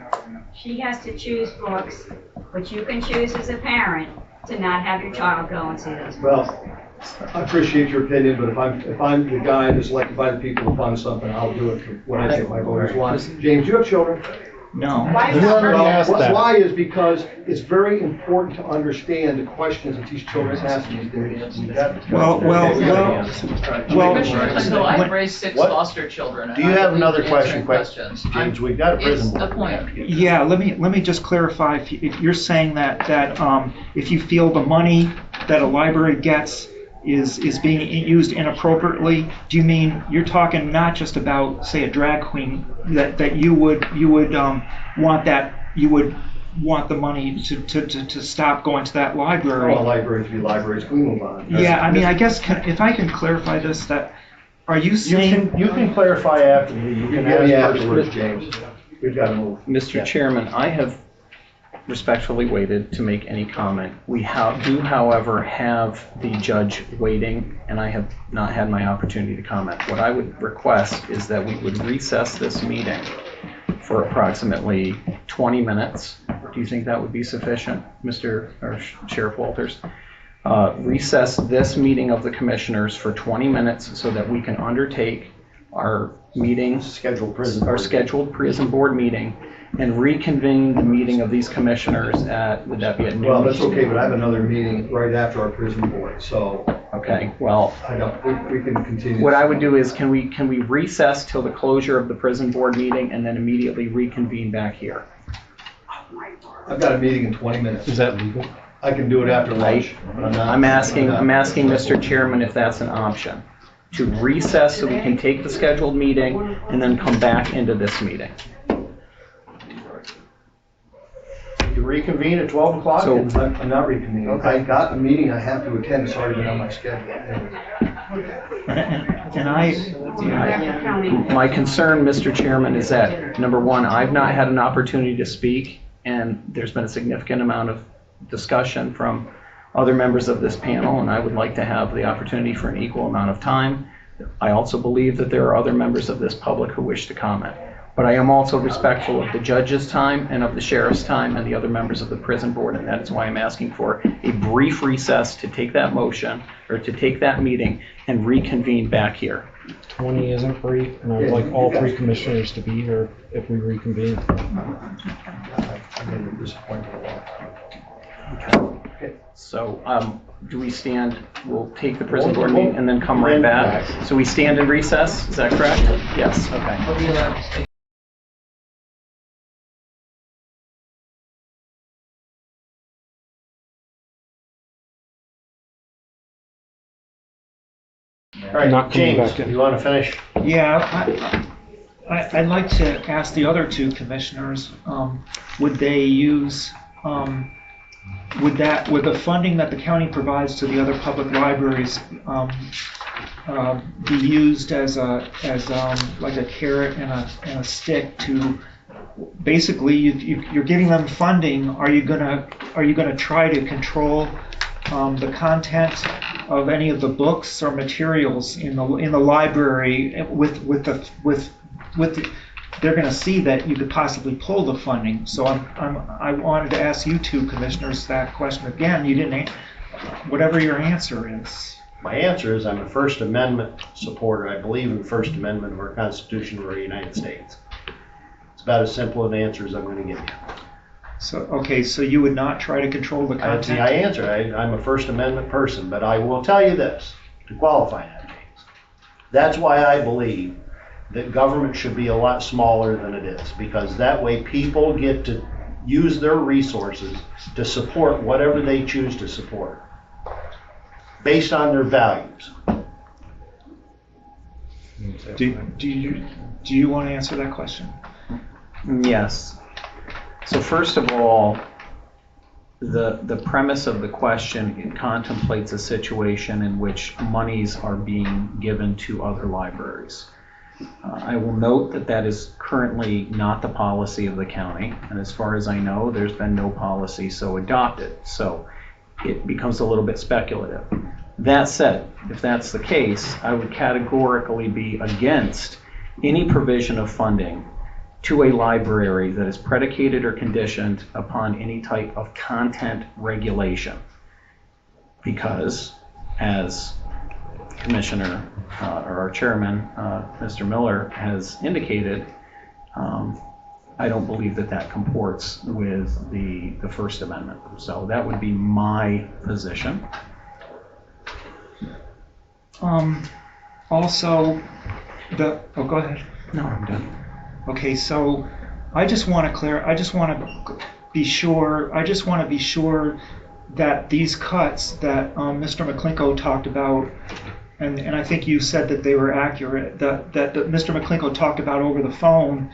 she has to choose books, but you can choose as a parent to not have your child go and see those books. Well, I appreciate your opinion, but if I'm the guy that's elected by the people to fund something, I'll do it when I think my voters want. James, you have children? No. Why is because it's very important to understand the questions that these children ask these days. So I've raised 6 foster children. and Do you I have believe another in question, answering questions. James? We've got a prison It's a board. point. Yeah, let me just clarify. If you're saying that if you feel the money that a library gets is being used inappropriately, do you mean you're talking not just about, say, a drag queen, that you would want the money to stop going to that library? All libraries be libraries, we move on. Yeah, I mean, I guess if I can clarify this, that are you saying you can clarify after me. You can give me ask afterwards, James. James. We've got to move. Mr. Chairman, I have respectfully waited to make any comment. We do, however, have the judge waiting, and I have not had my opportunity to comment. What I would request is that we would recess this meeting for approximately 20 minutes. Do you think that would be sufficient, Sheriff Walters? Recess this meeting of the commissioners for 20 minutes so that we can undertake our meeting, scheduled prison board meeting, and reconvene the meeting of these commissioners would that be at noon? Well, that's okay, but I have another meeting right after our prison board, so. Okay, well. We can continue. What I would do is, can we recess till the closure of the prison board meeting and then immediately reconvene back here? I've got a meeting in 20 minutes. Is that legal? I can do it after lunch. But I'm asking Mr. Chairman if that's an option. To recess so we can take the scheduled meeting and then come back into this meeting. You reconvene at 12 o'clock? So I'm not reconvening. Okay. I got a meeting I have to attend. It's already been on my schedule. My concern, Mr. Chairman, is that, number one, I've not had an opportunity to speak, and there's been a significant amount of discussion from other members of this panel, and I would like to have the opportunity for an equal amount of time. I also believe that there are other members of this public who wish to comment. But I am also respectful of the judge's time and of the sheriff's time and the other members of the prison board, and that is why I'm asking for a brief recess to take that motion, or to take that meeting and reconvene back here. 20 isn't brief, and I would like all 3 commissioners to be here if we reconvene. I'm going to be disappointed a lot. Okay. So, do we stand, we'll take the prison board meeting and then come right back? So we stand in recess, is that correct? Yes, okay. All right, James, you want to finish? Yeah, I'd like to ask the other 2 commissioners, would they use, would the funding that the county provides to the other public libraries be used as like a carrot and a stick to basically you're giving them funding? Are you gonna try to control the content of any of the books or materials in the library they're going to see that you could possibly pull the funding. So I wanted to ask you 2 commissioners that question again. You didn't. Whatever your answer is. My answer is I'm a First Amendment supporter. I believe in the First Amendment of our Constitution of the United States. It's about as simple an answer as I'm going to give you. So okay, so you would not try to control the content? I answer. I'm a First Amendment person, but I will tell you this to qualify that, James. That's why I believe that government should be a lot smaller than it is, because that way people get to use their resources to support whatever they choose to support based on their values. Do you want to answer that question? Yes. So first of all, the premise of the question contemplates a situation in which monies are being given to other libraries. I will note that that is currently not the policy of the county, and as far as I know, there's been no policy so adopted. So it becomes a little bit speculative. That said, if that's the case, I would categorically be against any provision of funding to a library that is predicated or conditioned upon any type of content regulation. Because, as Commissioner, or our chairman, Mr. Miller, has indicated, I don't believe that that comports with the First Amendment. So that would be my position. Also, oh, go ahead. No, I'm done. Okay, so I just want to be sure that these cuts that Mr. McClinko talked about, and I think you said that they were accurate, that Mr. McClinko talked about over the phone,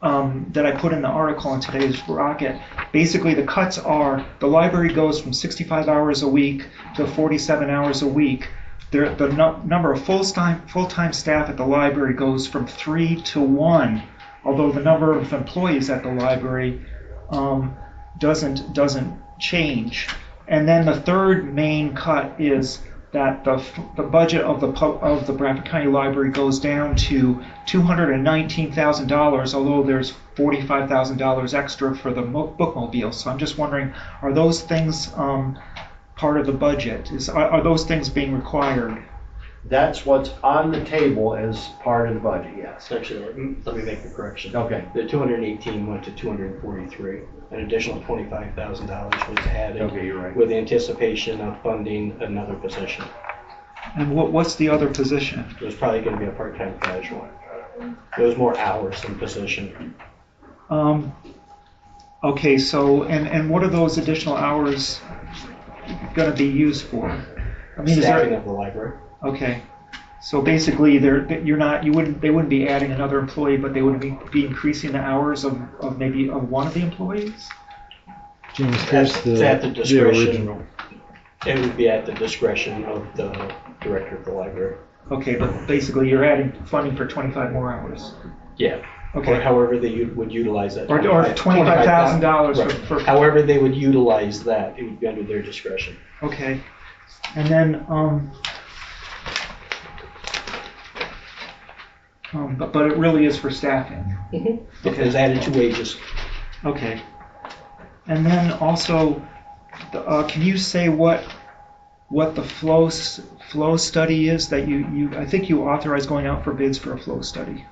that I put in the article in today's Rocket. Basically, the cuts are, the library goes from 65 hours a week to 47 hours a week. The number of full-time staff at the library goes from 3 to 1, although the number of employees at the library doesn't change. And then the third main cut is that the budget of the Bradford County Library goes down to $219,000, although there's $45,000 extra for the bookmobile. So I'm just wondering, are those things part of the budget? Are those things being required? That's what's on the table as part of the budget, yes. Actually, let me make a correction. Okay. The 218 went to 243. An additional $25,000 was added. Okay, you're right. With anticipation of funding another position. And what's the other position? It was probably going to be a part-time casual. There was more hours than position. Okay, so, and what are those additional hours going to be used for? I mean, Staffing of the library. Okay, so basically, they wouldn't be adding another employee, but they would be increasing the hours of one of the employees. James, here's It's at the the discretion. original. It would be at the discretion of the director of the library. Okay, but basically, you're adding funding for 25 more hours. Yeah. Okay. Or however they would utilize that. Or $25,000 right. for. However they would utilize that, it would be under their discretion. Okay, and then but it really is for staffing. Mm-hmm. Okay. It was added to wages. Okay, and then also, can you say what the flow study is that I think you authorized going out for bids for a flow study?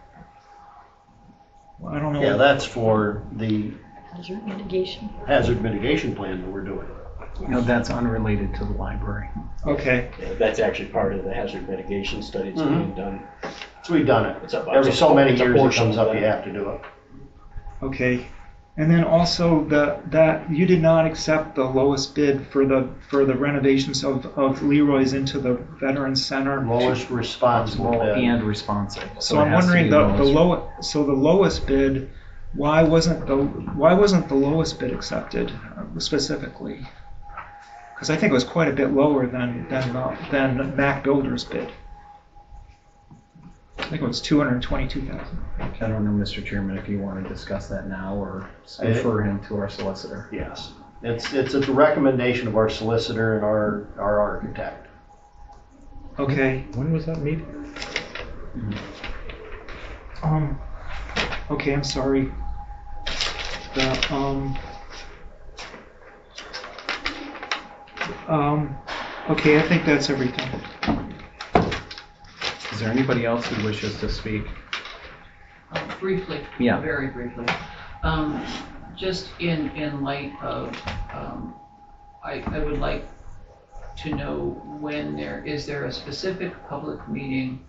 Well, I don't know. Yeah, that's for the Hazard mitigation. hazard mitigation plan that we're doing. No, that's unrelated to the library. Okay. Yeah, that's actually part of the hazard mitigation study that's being done. So we've done it. It's a- Every so many it's a years it portion comes of up, that. you have to do it. Okay, and then also that you did not accept the lowest bid for the renovations of Leroy's into the Veterans Center. Lowest responsible bid. And responsive. So it I'm has to wondering be the lowest bid. Why wasn't the lowest bid accepted specifically? Because I think it was quite a bit lower than Mac Builder's bid. I think it was $222,000. I don't know, Mr. Chairman, if you want to discuss that now or refer him to our solicitor. Yes, it's at the recommendation of our solicitor and our architect. Okay. When was that meeting? Okay, I'm sorry. Okay, I think that's everything. Is there anybody else who wishes to speak? Briefly, Yeah. very briefly. Just in light of, I would like to know when is there a specific public meeting,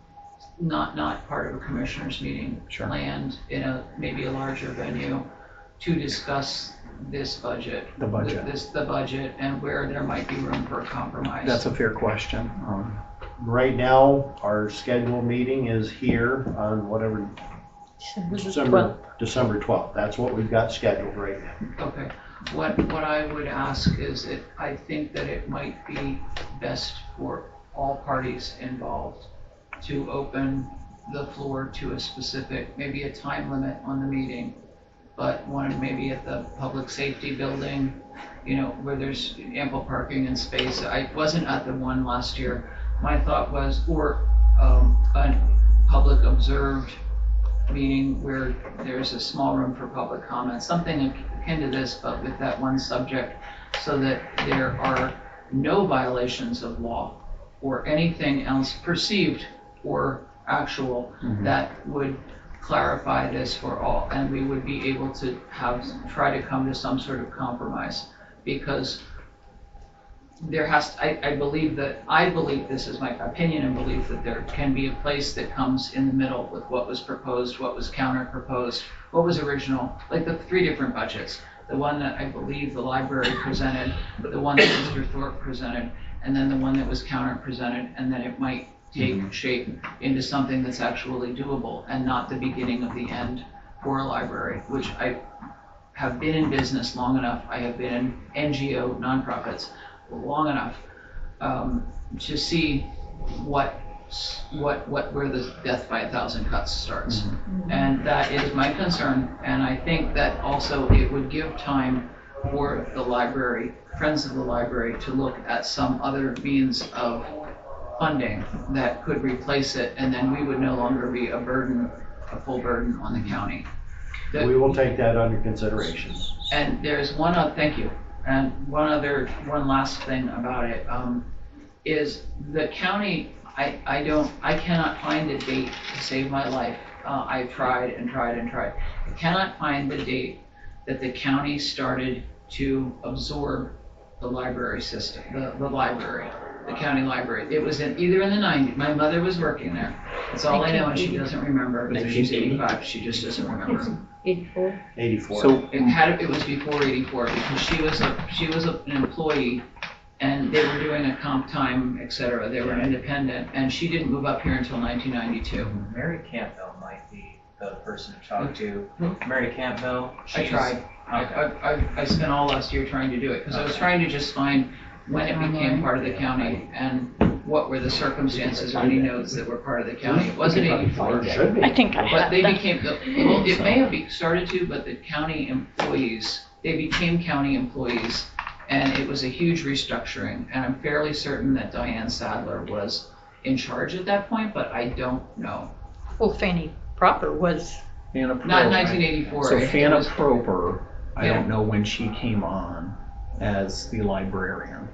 not part of a commissioners meeting, planned in maybe a larger venue to discuss this budget? The budget. The budget, and where there might be room for a compromise. That's a fair question. Right now, our scheduled meeting is here on whatever, December 12th. That's what we've got scheduled right now. Okay. What I would ask is that I think that it might be best for all parties involved to open the floor to a specific, maybe a time limit on the meeting, but one maybe at the public safety building, where there's ample parking and space. I wasn't at the one last year. My thought was, or a public observed meeting where there's a small room for public comment, something akin to this, but with that one subject, so that there are no violations of law or anything else perceived or actual that would clarify this for all, and we would be able to try to come to some sort of compromise, because there I believe, this is my opinion and belief, that there can be a place that comes in the middle with what was proposed, what was counter proposed, what was original, like the 3 different budgets. The one that I believe the library presented, the one that Mr. Thorpe presented, and then the one that was counter presented, and then it might take shape into something that's actually doable and not the beginning of the end for a library, which I have been in business long enough. I have been in NGO nonprofits long enough to see where the death by 1,000 cuts starts. And that is my concern. And I think that also it would give time for the library, friends of the library, to look at some other means of funding that could replace it, and then we would no longer be a full burden on the county. We will take that under consideration. And there's thank you. And one last thing about it is the county. I cannot find a date to save my life. I've tried and tried and tried. I cannot find the date that the county started to absorb the library system, the library. The county library. It was either in the 90s. My mother was working there. That's all I know, and she doesn't remember. Because she's 85. She just doesn't remember. 84. 84. So it was before 84, because she was an employee, and they were doing a comp time, etc. They were independent, and she didn't move up here until 1992. Mary Campbell might be the person to talk to. Mary Campbell. I tried. Okay. I spent all last year trying to do it, because I was trying to just find when it became part of the county and what were the circumstances or any notes that were part of the county. It wasn't 84. I think I have But they that. became, well, it may have started to, but the county employees, they became county employees, and it was a huge restructuring. And I'm fairly certain that Diane Sadler was in charge at that point, but I don't know. Well, Fanny Proper was. Fanna Proper, not 1984. So Fanna Proper, I don't know when she came on as the librarian.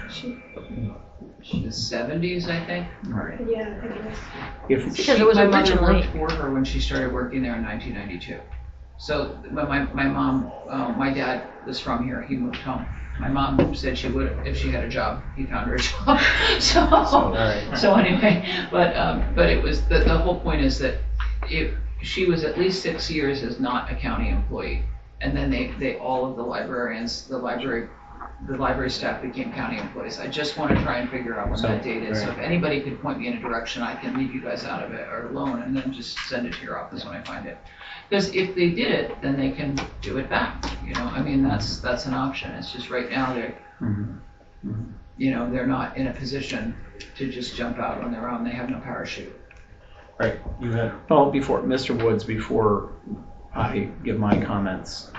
The 70s, I think. Right. Yeah, I think it was. Because it was my mother originally. worked for her when she started working there in 1992. So when my mom, my dad was from here. He moved home. My mom said she would if she had a job. He found her a job. So anyway, but it was the whole point is that she was at least 6 years as not a county employee, and then they all of the librarians, the library staff became county employees. I just want to try and figure out when that date is. So if anybody could point me in a direction, I can leave you guys out of it or alone, and then just send it to your office when I find it. Because if they did it, then they can do it back. I mean, that's an option. It's just right now they're, they're not in a position to just jump out on their own. They have no parachute. Right. You had. Well, Mr. Woods, before I give my comments,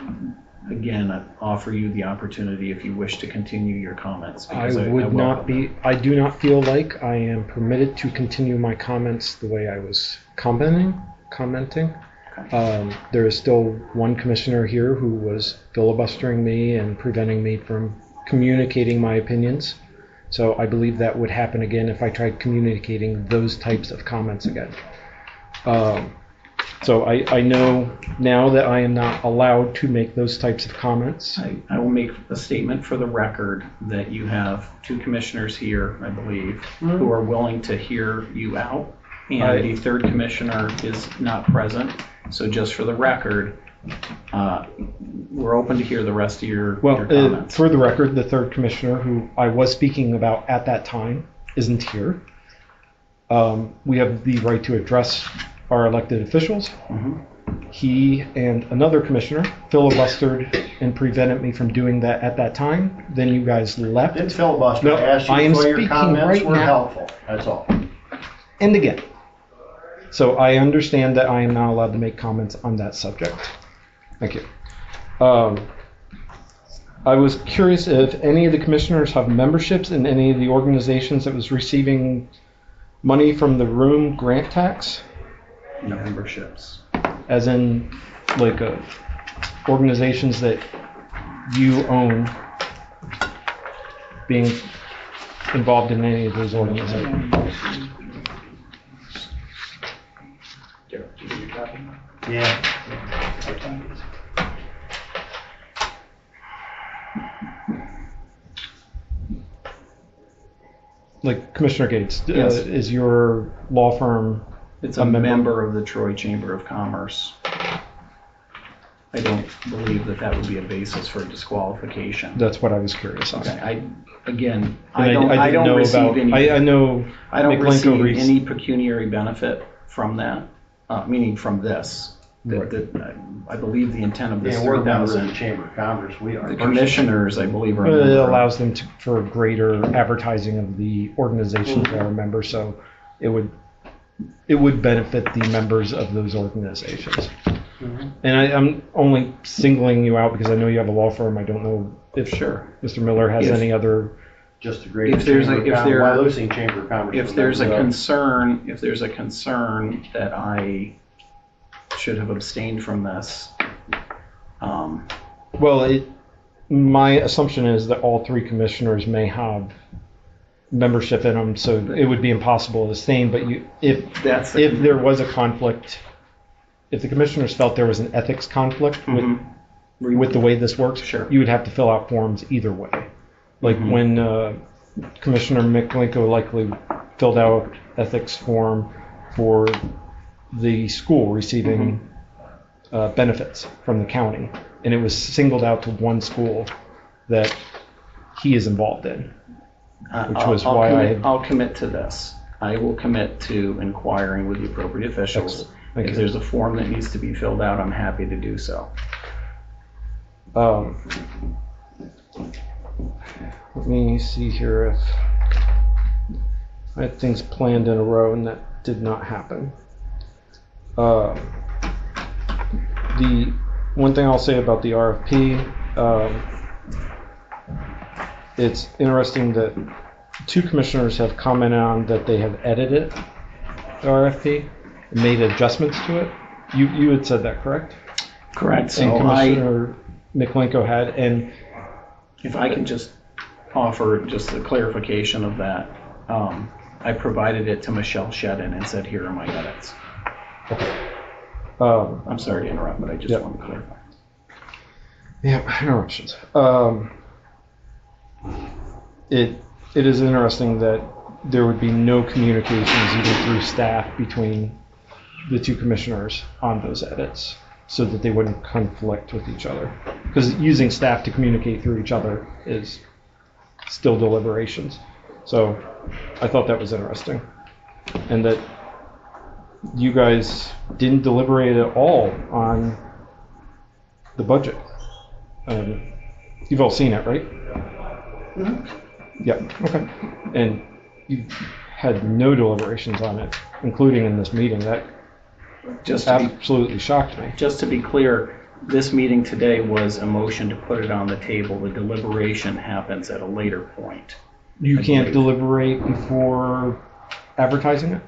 again, I offer you the opportunity if you wish to continue your comments. I do not feel like I am permitted to continue my comments the way I was commenting. There is still one commissioner here who was filibustering me and preventing me from communicating my opinions. So I believe that would happen again if I tried communicating those types of comments again. So I know now that I am not allowed to make those types of comments. I will make a statement for the record that you have 2 commissioners here, I believe, who are willing to hear you out, and the 3rd commissioner is not present. So just for the record, we're open to hear the rest of your comments. For the record, the 3rd commissioner, who I was speaking about at that time, isn't here. We have the right to address our elected officials. He and another commissioner filibustered and prevented me from doing that at that time. Then you guys left. Didn't filibuster. No, I asked you I am for your speaking comments right were now. helpful. That's all. And again. So I understand that I am not allowed to make comments on that subject. Thank you. I was curious if any of the commissioners have memberships in any of the organizations that was receiving money from the room grant tax. memberships. As in, like, organizations that you own being involved in any of those organizations? Yeah. Like Commissioner Gates, Yes. is your law firm It's a member of the Troy Chamber of Commerce. I don't believe that that would be a basis for disqualification. That's what I was curious on. Okay, I I don't know receive about, any. I know I don't McLinko receive any pecuniary benefit from that, meaning from this. I believe the intent of this Yeah, we're members of 3,000. the Chamber of Commerce, we are. The commissioners, I believe, are. a It member of- allows them for greater advertising of the organizations that are members, so it would benefit the members of those organizations. And I'm only singling you out because I know you have a law firm. I don't know if Mr. Miller has any other. Just the greater If there's Chamber a, of if Commerce, there, Wyalusing Chamber of Commerce. if there's a concern that I should have abstained from this, Well, my assumption is that all three commissioners may have membership in them, so it would be impossible to abstain. But if there was a conflict, if the commissioners felt there was an ethics conflict with the way this works, you would have to fill out forms either way. Like when Commissioner McLinko likely filled out ethics form for the school receiving benefits from the county, and it was singled out to one school that he is involved in, which was why I'll commit to this. I will commit to inquiring with the appropriate officials. If there's a form that needs to be filled out, I'm happy to do so. Let me see here if I had things planned in a row and that did not happen. The one thing I'll say about the RFP, it's interesting that two commissioners have commented on that they have edited the RFP and made adjustments to it. You had said that, correct? Correct. And So Commissioner McLinko had, and if I can just offer just a clarification of that, I provided it to Michelle Shedden and said, here are my edits. Okay. I'm sorry to interrupt, but I just want to clarify. Yeah, interruptions. It is interesting that there would be no communications even through staff between the two commissioners on those edits, so that they wouldn't conflict with each other. Because using staff to communicate through each other is still deliberations. So I thought that was interesting. And that you guys didn't deliberate at all on the budget. You've all seen it, right? Yeah, okay. And you had no deliberations on it, including in this meeting. That just absolutely shocked me. Just to be clear, this meeting today was a motion to put it on the table. The deliberation happens at a later point. You can't deliberate before advertising it?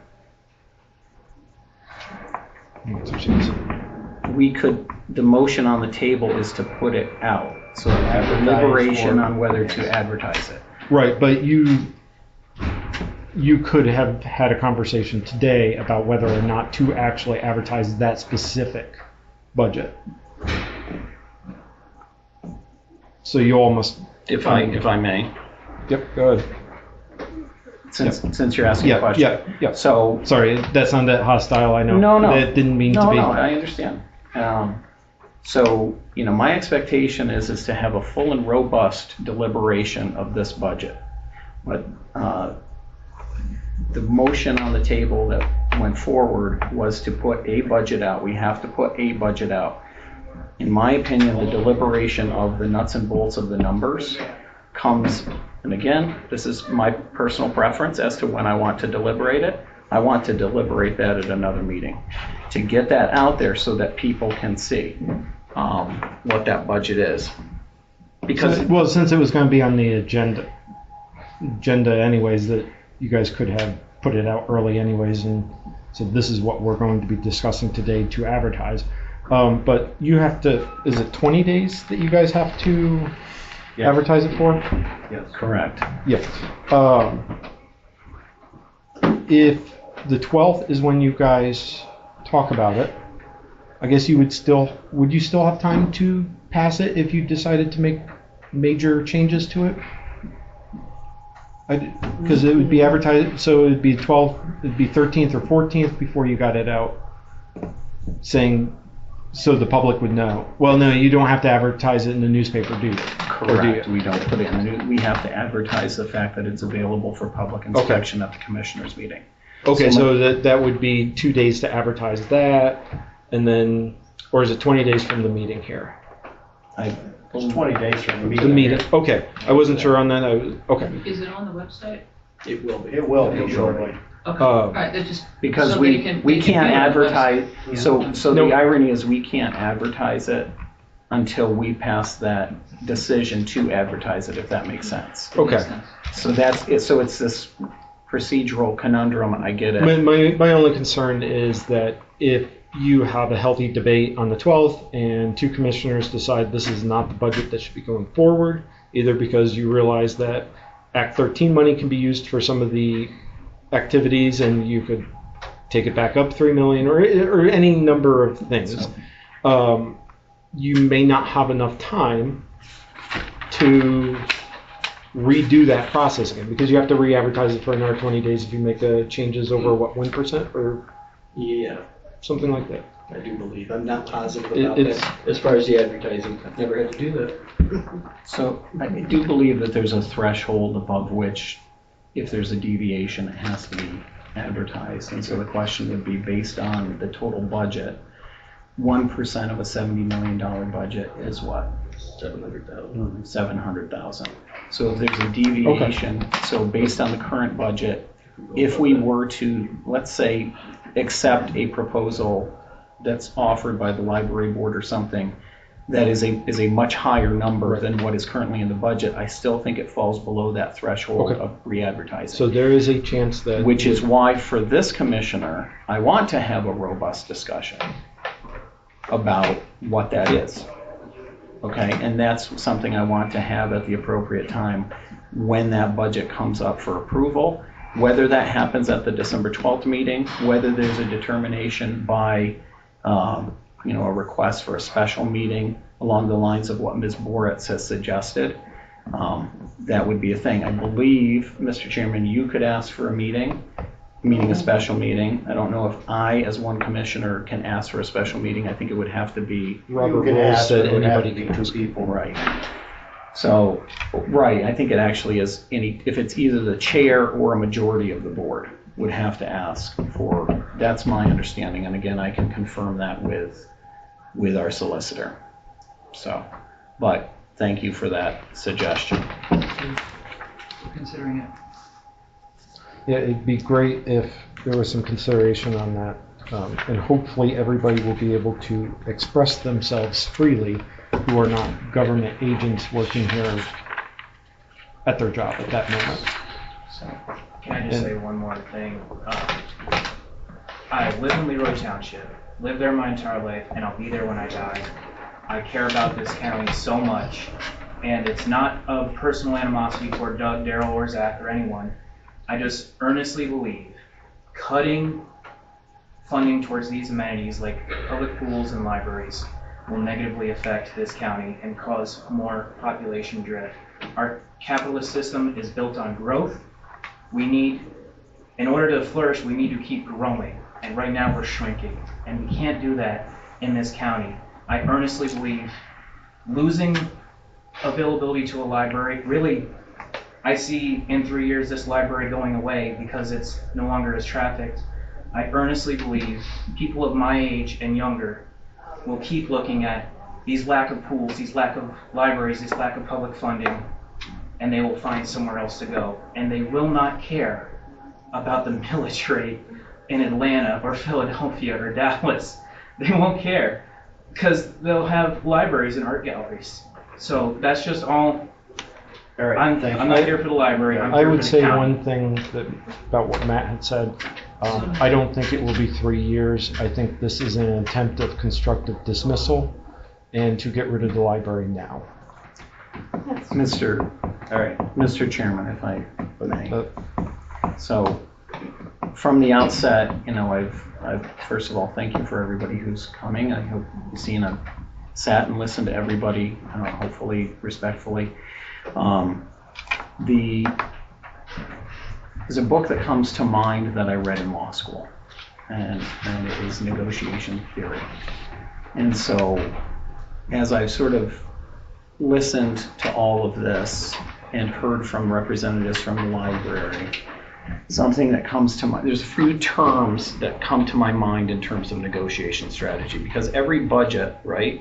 We could, the motion on the table is to put it out. So the deliberation on whether to advertise it. Right, but you could have had a conversation today about whether or not to actually advertise that specific budget. So you almost... If I may. Yep, go ahead. Since you're asking a question. Yeah. So... Sorry, that sounded hostile, I know. No. That didn't mean to be. No, I understand. So, my expectation is to have a full and robust deliberation of this budget. But the motion on the table that went forward was to put a budget out. We have to put a budget out. In my opinion, the deliberation of the nuts and bolts of the numbers comes, and again, this is my personal preference as to when I want to deliberate it. I want to deliberate that at another meeting to get that out there so that people can see what that budget is. Because since it was going to be on the agenda anyways, that you guys could have put it out early anyways and So this is what we're going to be discussing today to advertise. But you have to, is it 20 days that you guys have to advertise it for? Yes. Correct. Yes. If the 12th is when you guys talk about it, I guess would you still have time to pass it if you decided to make major changes to it? Because it would be advertised, so it would be 13th or 14th before you got it out, saying, so the public would know. Well, no, you don't have to advertise it in the newspaper, do you? Correct. We don't put it in. We have to advertise the fact that it's available for public inspection at the commissioners meeting. Okay, so that would be 2 days to advertise that, and then, or is it 20 days from the meeting here? It's 20 days from the meeting. The meeting. Okay, I wasn't sure on that. Okay. Is it on the website? It will be. It will be shortly. Okay, all right, that just. Because so we they can can't view it on the advertise, website. so the irony is we can't advertise it until we pass that decision to advertise it, if that makes sense. Okay. So that's it. So it's this procedural conundrum. I get it. My only concern is that if you have a healthy debate on the 12th and 2 commissioners decide this is not the budget that should be going forward, either because you realize that Act 13 money can be used for some of the activities and you could take it back up 3 million or any number of things, you may not have enough time to redo that process again, because you have to re-advertise it for another 20 days if you make changes over 1% or something like that. I do believe. I'm not positive about that. As far as the advertising, I've never had to do that. So I do believe that there's a threshold above which, if there's a deviation, it has to be advertised. And so the question would be, based on the total budget, 1% of a $70 million budget is what? 700,000. 700,000. So if there's a deviation, so based on the current budget, if we were to, let's say, accept a proposal that's offered by the library board or something that is a much higher number than what is currently in the budget, I still think it falls below that threshold of re-advertising. So there is a chance that... Which is why, for this commissioner, I want to have a robust discussion about what that is. Okay, and that's something I want to have at the appropriate time when that budget comes up for approval. Whether that happens at the December 12th meeting, whether there's a determination by, a request for a special meeting along the lines of what Ms. Boretz has suggested, that would be a thing. I believe, Mr. Chairman, you could ask for a meeting, a special meeting. I don't know if I, as one commissioner, can ask for a special meeting. I think it would have to be... Robert Rules said anybody can. 2 people. Right. So, right, I think it actually is, if it's either the chair or a majority of the board would have to ask for, that's my understanding, and again, I can confirm that with our solicitor. So, but thank you for that suggestion. Considering it. Yeah, it'd be great if there was some consideration on that, and hopefully everybody will be able to express themselves freely who are not government agents working here at their job at that moment. So, can I just say one more thing? I live in Leroy Township, lived there my entire life, and I'll be there when I die. I care about this county so much, and it's not of personal animosity toward Doug, Daryl, or Zach, or anyone. I just earnestly believe cutting funding towards these amenities like public pools and libraries will negatively affect this county and cause more population drift. Our capitalist system is built on growth. In order to flourish, we need to keep growing. And right now we're shrinking. And we can't do that in this county. I earnestly believe losing availability to a library, really, I see in 3 years this library going away because it's no longer as trafficked. I earnestly believe people of my age and younger will keep looking at these lack of pools, these lack of libraries, this lack of public funding, and they will find somewhere else to go. And they will not care about the millage rate in Atlanta or Philadelphia or Dallas. They won't care because they'll have libraries and art galleries. So that's just all. All right, I'm not here for the library. I'm I here would for the say county. one thing about what Matt had said. I don't think it will be 3 years. I think this is an attempt at constructive dismissal and to get rid of the library now. Mr. Chairman, if I may. So, from the outset, I've first of all, thank you for everybody who's coming. I hope you've seen, I've sat and listened to everybody, hopefully respectfully. There's a book that comes to mind that I read in law school, and it is Negotiation Theory. And so, as I've sort of listened to all of this and heard from representatives from the library, something that comes to mind, there's a few terms that come to my mind in terms of negotiation strategy, because every budget, right,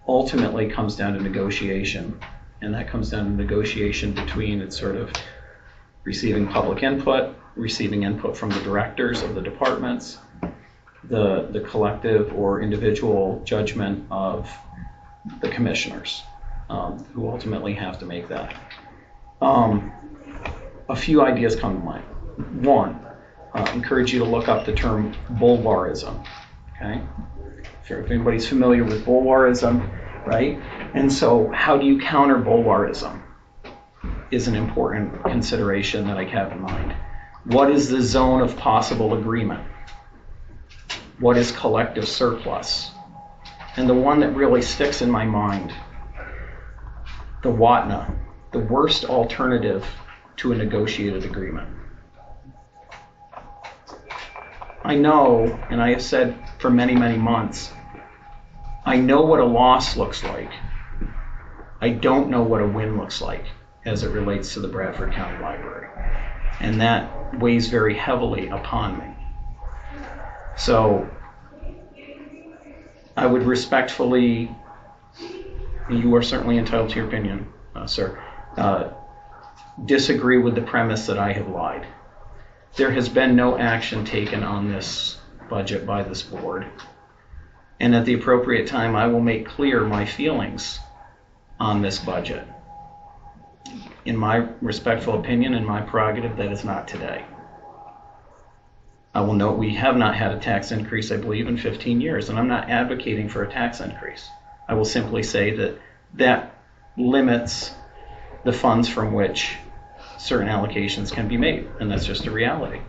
ultimately comes down to negotiation, and that comes down to negotiation between it's sort of receiving public input, receiving input from the directors of the departments, the collective or individual judgment of the commissioners, who ultimately have to make that. A few ideas come to mind. One, encourage you to look up the term Bulwarism. Okay, if anybody's familiar with Bulwarism, right? And so, how do you counter Bulwarism? Is an important consideration that I have in mind. What is the zone of possible agreement? What is collective surplus? And the one that really sticks in my mind, the WATNA, the worst alternative to a negotiated agreement. I know, and I have said for many, many months, I know what a loss looks like. I don't know what a win looks like as it relates to the Bradford County Library. And that weighs very heavily upon me. So I would respectfully, you are certainly entitled to your opinion, sir, disagree with the premise that I have lied. There has been no action taken on this budget by this board. And at the appropriate time, I will make clear my feelings on this budget. In my respectful opinion and my prerogative, that is not today. I will note we have not had a tax increase, I believe, in 15 years, and I'm not advocating for a tax increase. I will simply say that that limits the funds from which certain allocations can be made, and that's just a reality.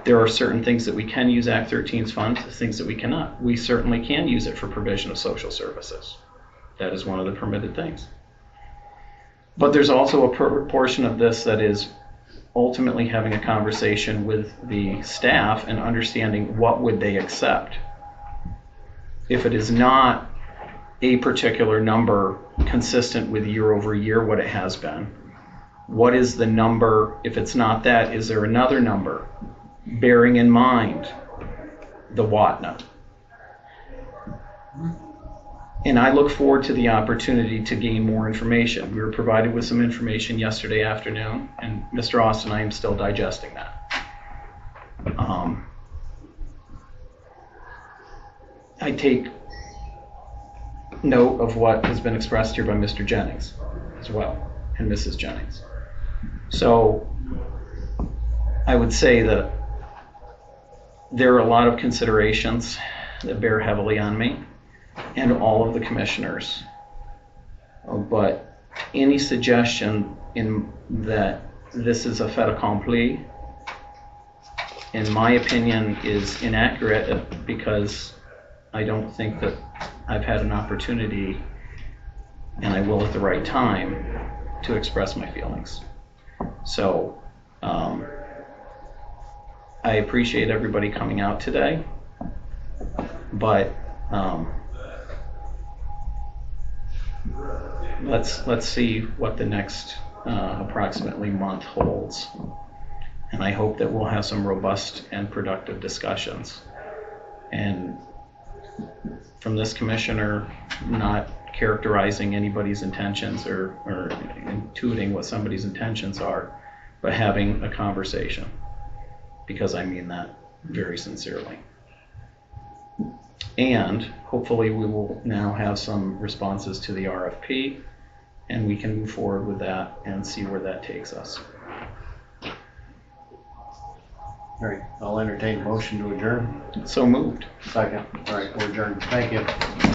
There are certain things that we can use Act 13's funds, things that we cannot. We certainly can use it for provision of social services. That is one of the permitted things. But there's also a portion of this that is ultimately having a conversation with the staff and understanding what would they accept. If it is not a particular number consistent with year over year what it has been, what is the number? If it's not that, is there another number bearing in mind the WATNA? And I look forward to the opportunity to gain more information. We were provided with some information yesterday afternoon, and Mr. Austin, I am still digesting that. I take note of what has been expressed here by Mr. Jennings as well, and Mrs. Jennings. So I would say that there are a lot of considerations that bear heavily on me and all of the commissioners. But any suggestion in that this is a fait accompli, in my opinion, is inaccurate because I don't think that I've had an opportunity, and I will at the right time, to express my feelings. So I appreciate everybody coming out today, but let's see what the next approximately month holds. And I hope that we'll have some robust and productive discussions. And from this commissioner, not characterizing anybody's intentions or intuiting what somebody's intentions are, but having a conversation, because I mean that very sincerely. And hopefully we will now have some responses to the RFP, and we can move forward with that and see where that takes us. All right, I'll entertain a motion to adjourn. So moved. Second. All right, we're adjourned. Thank you.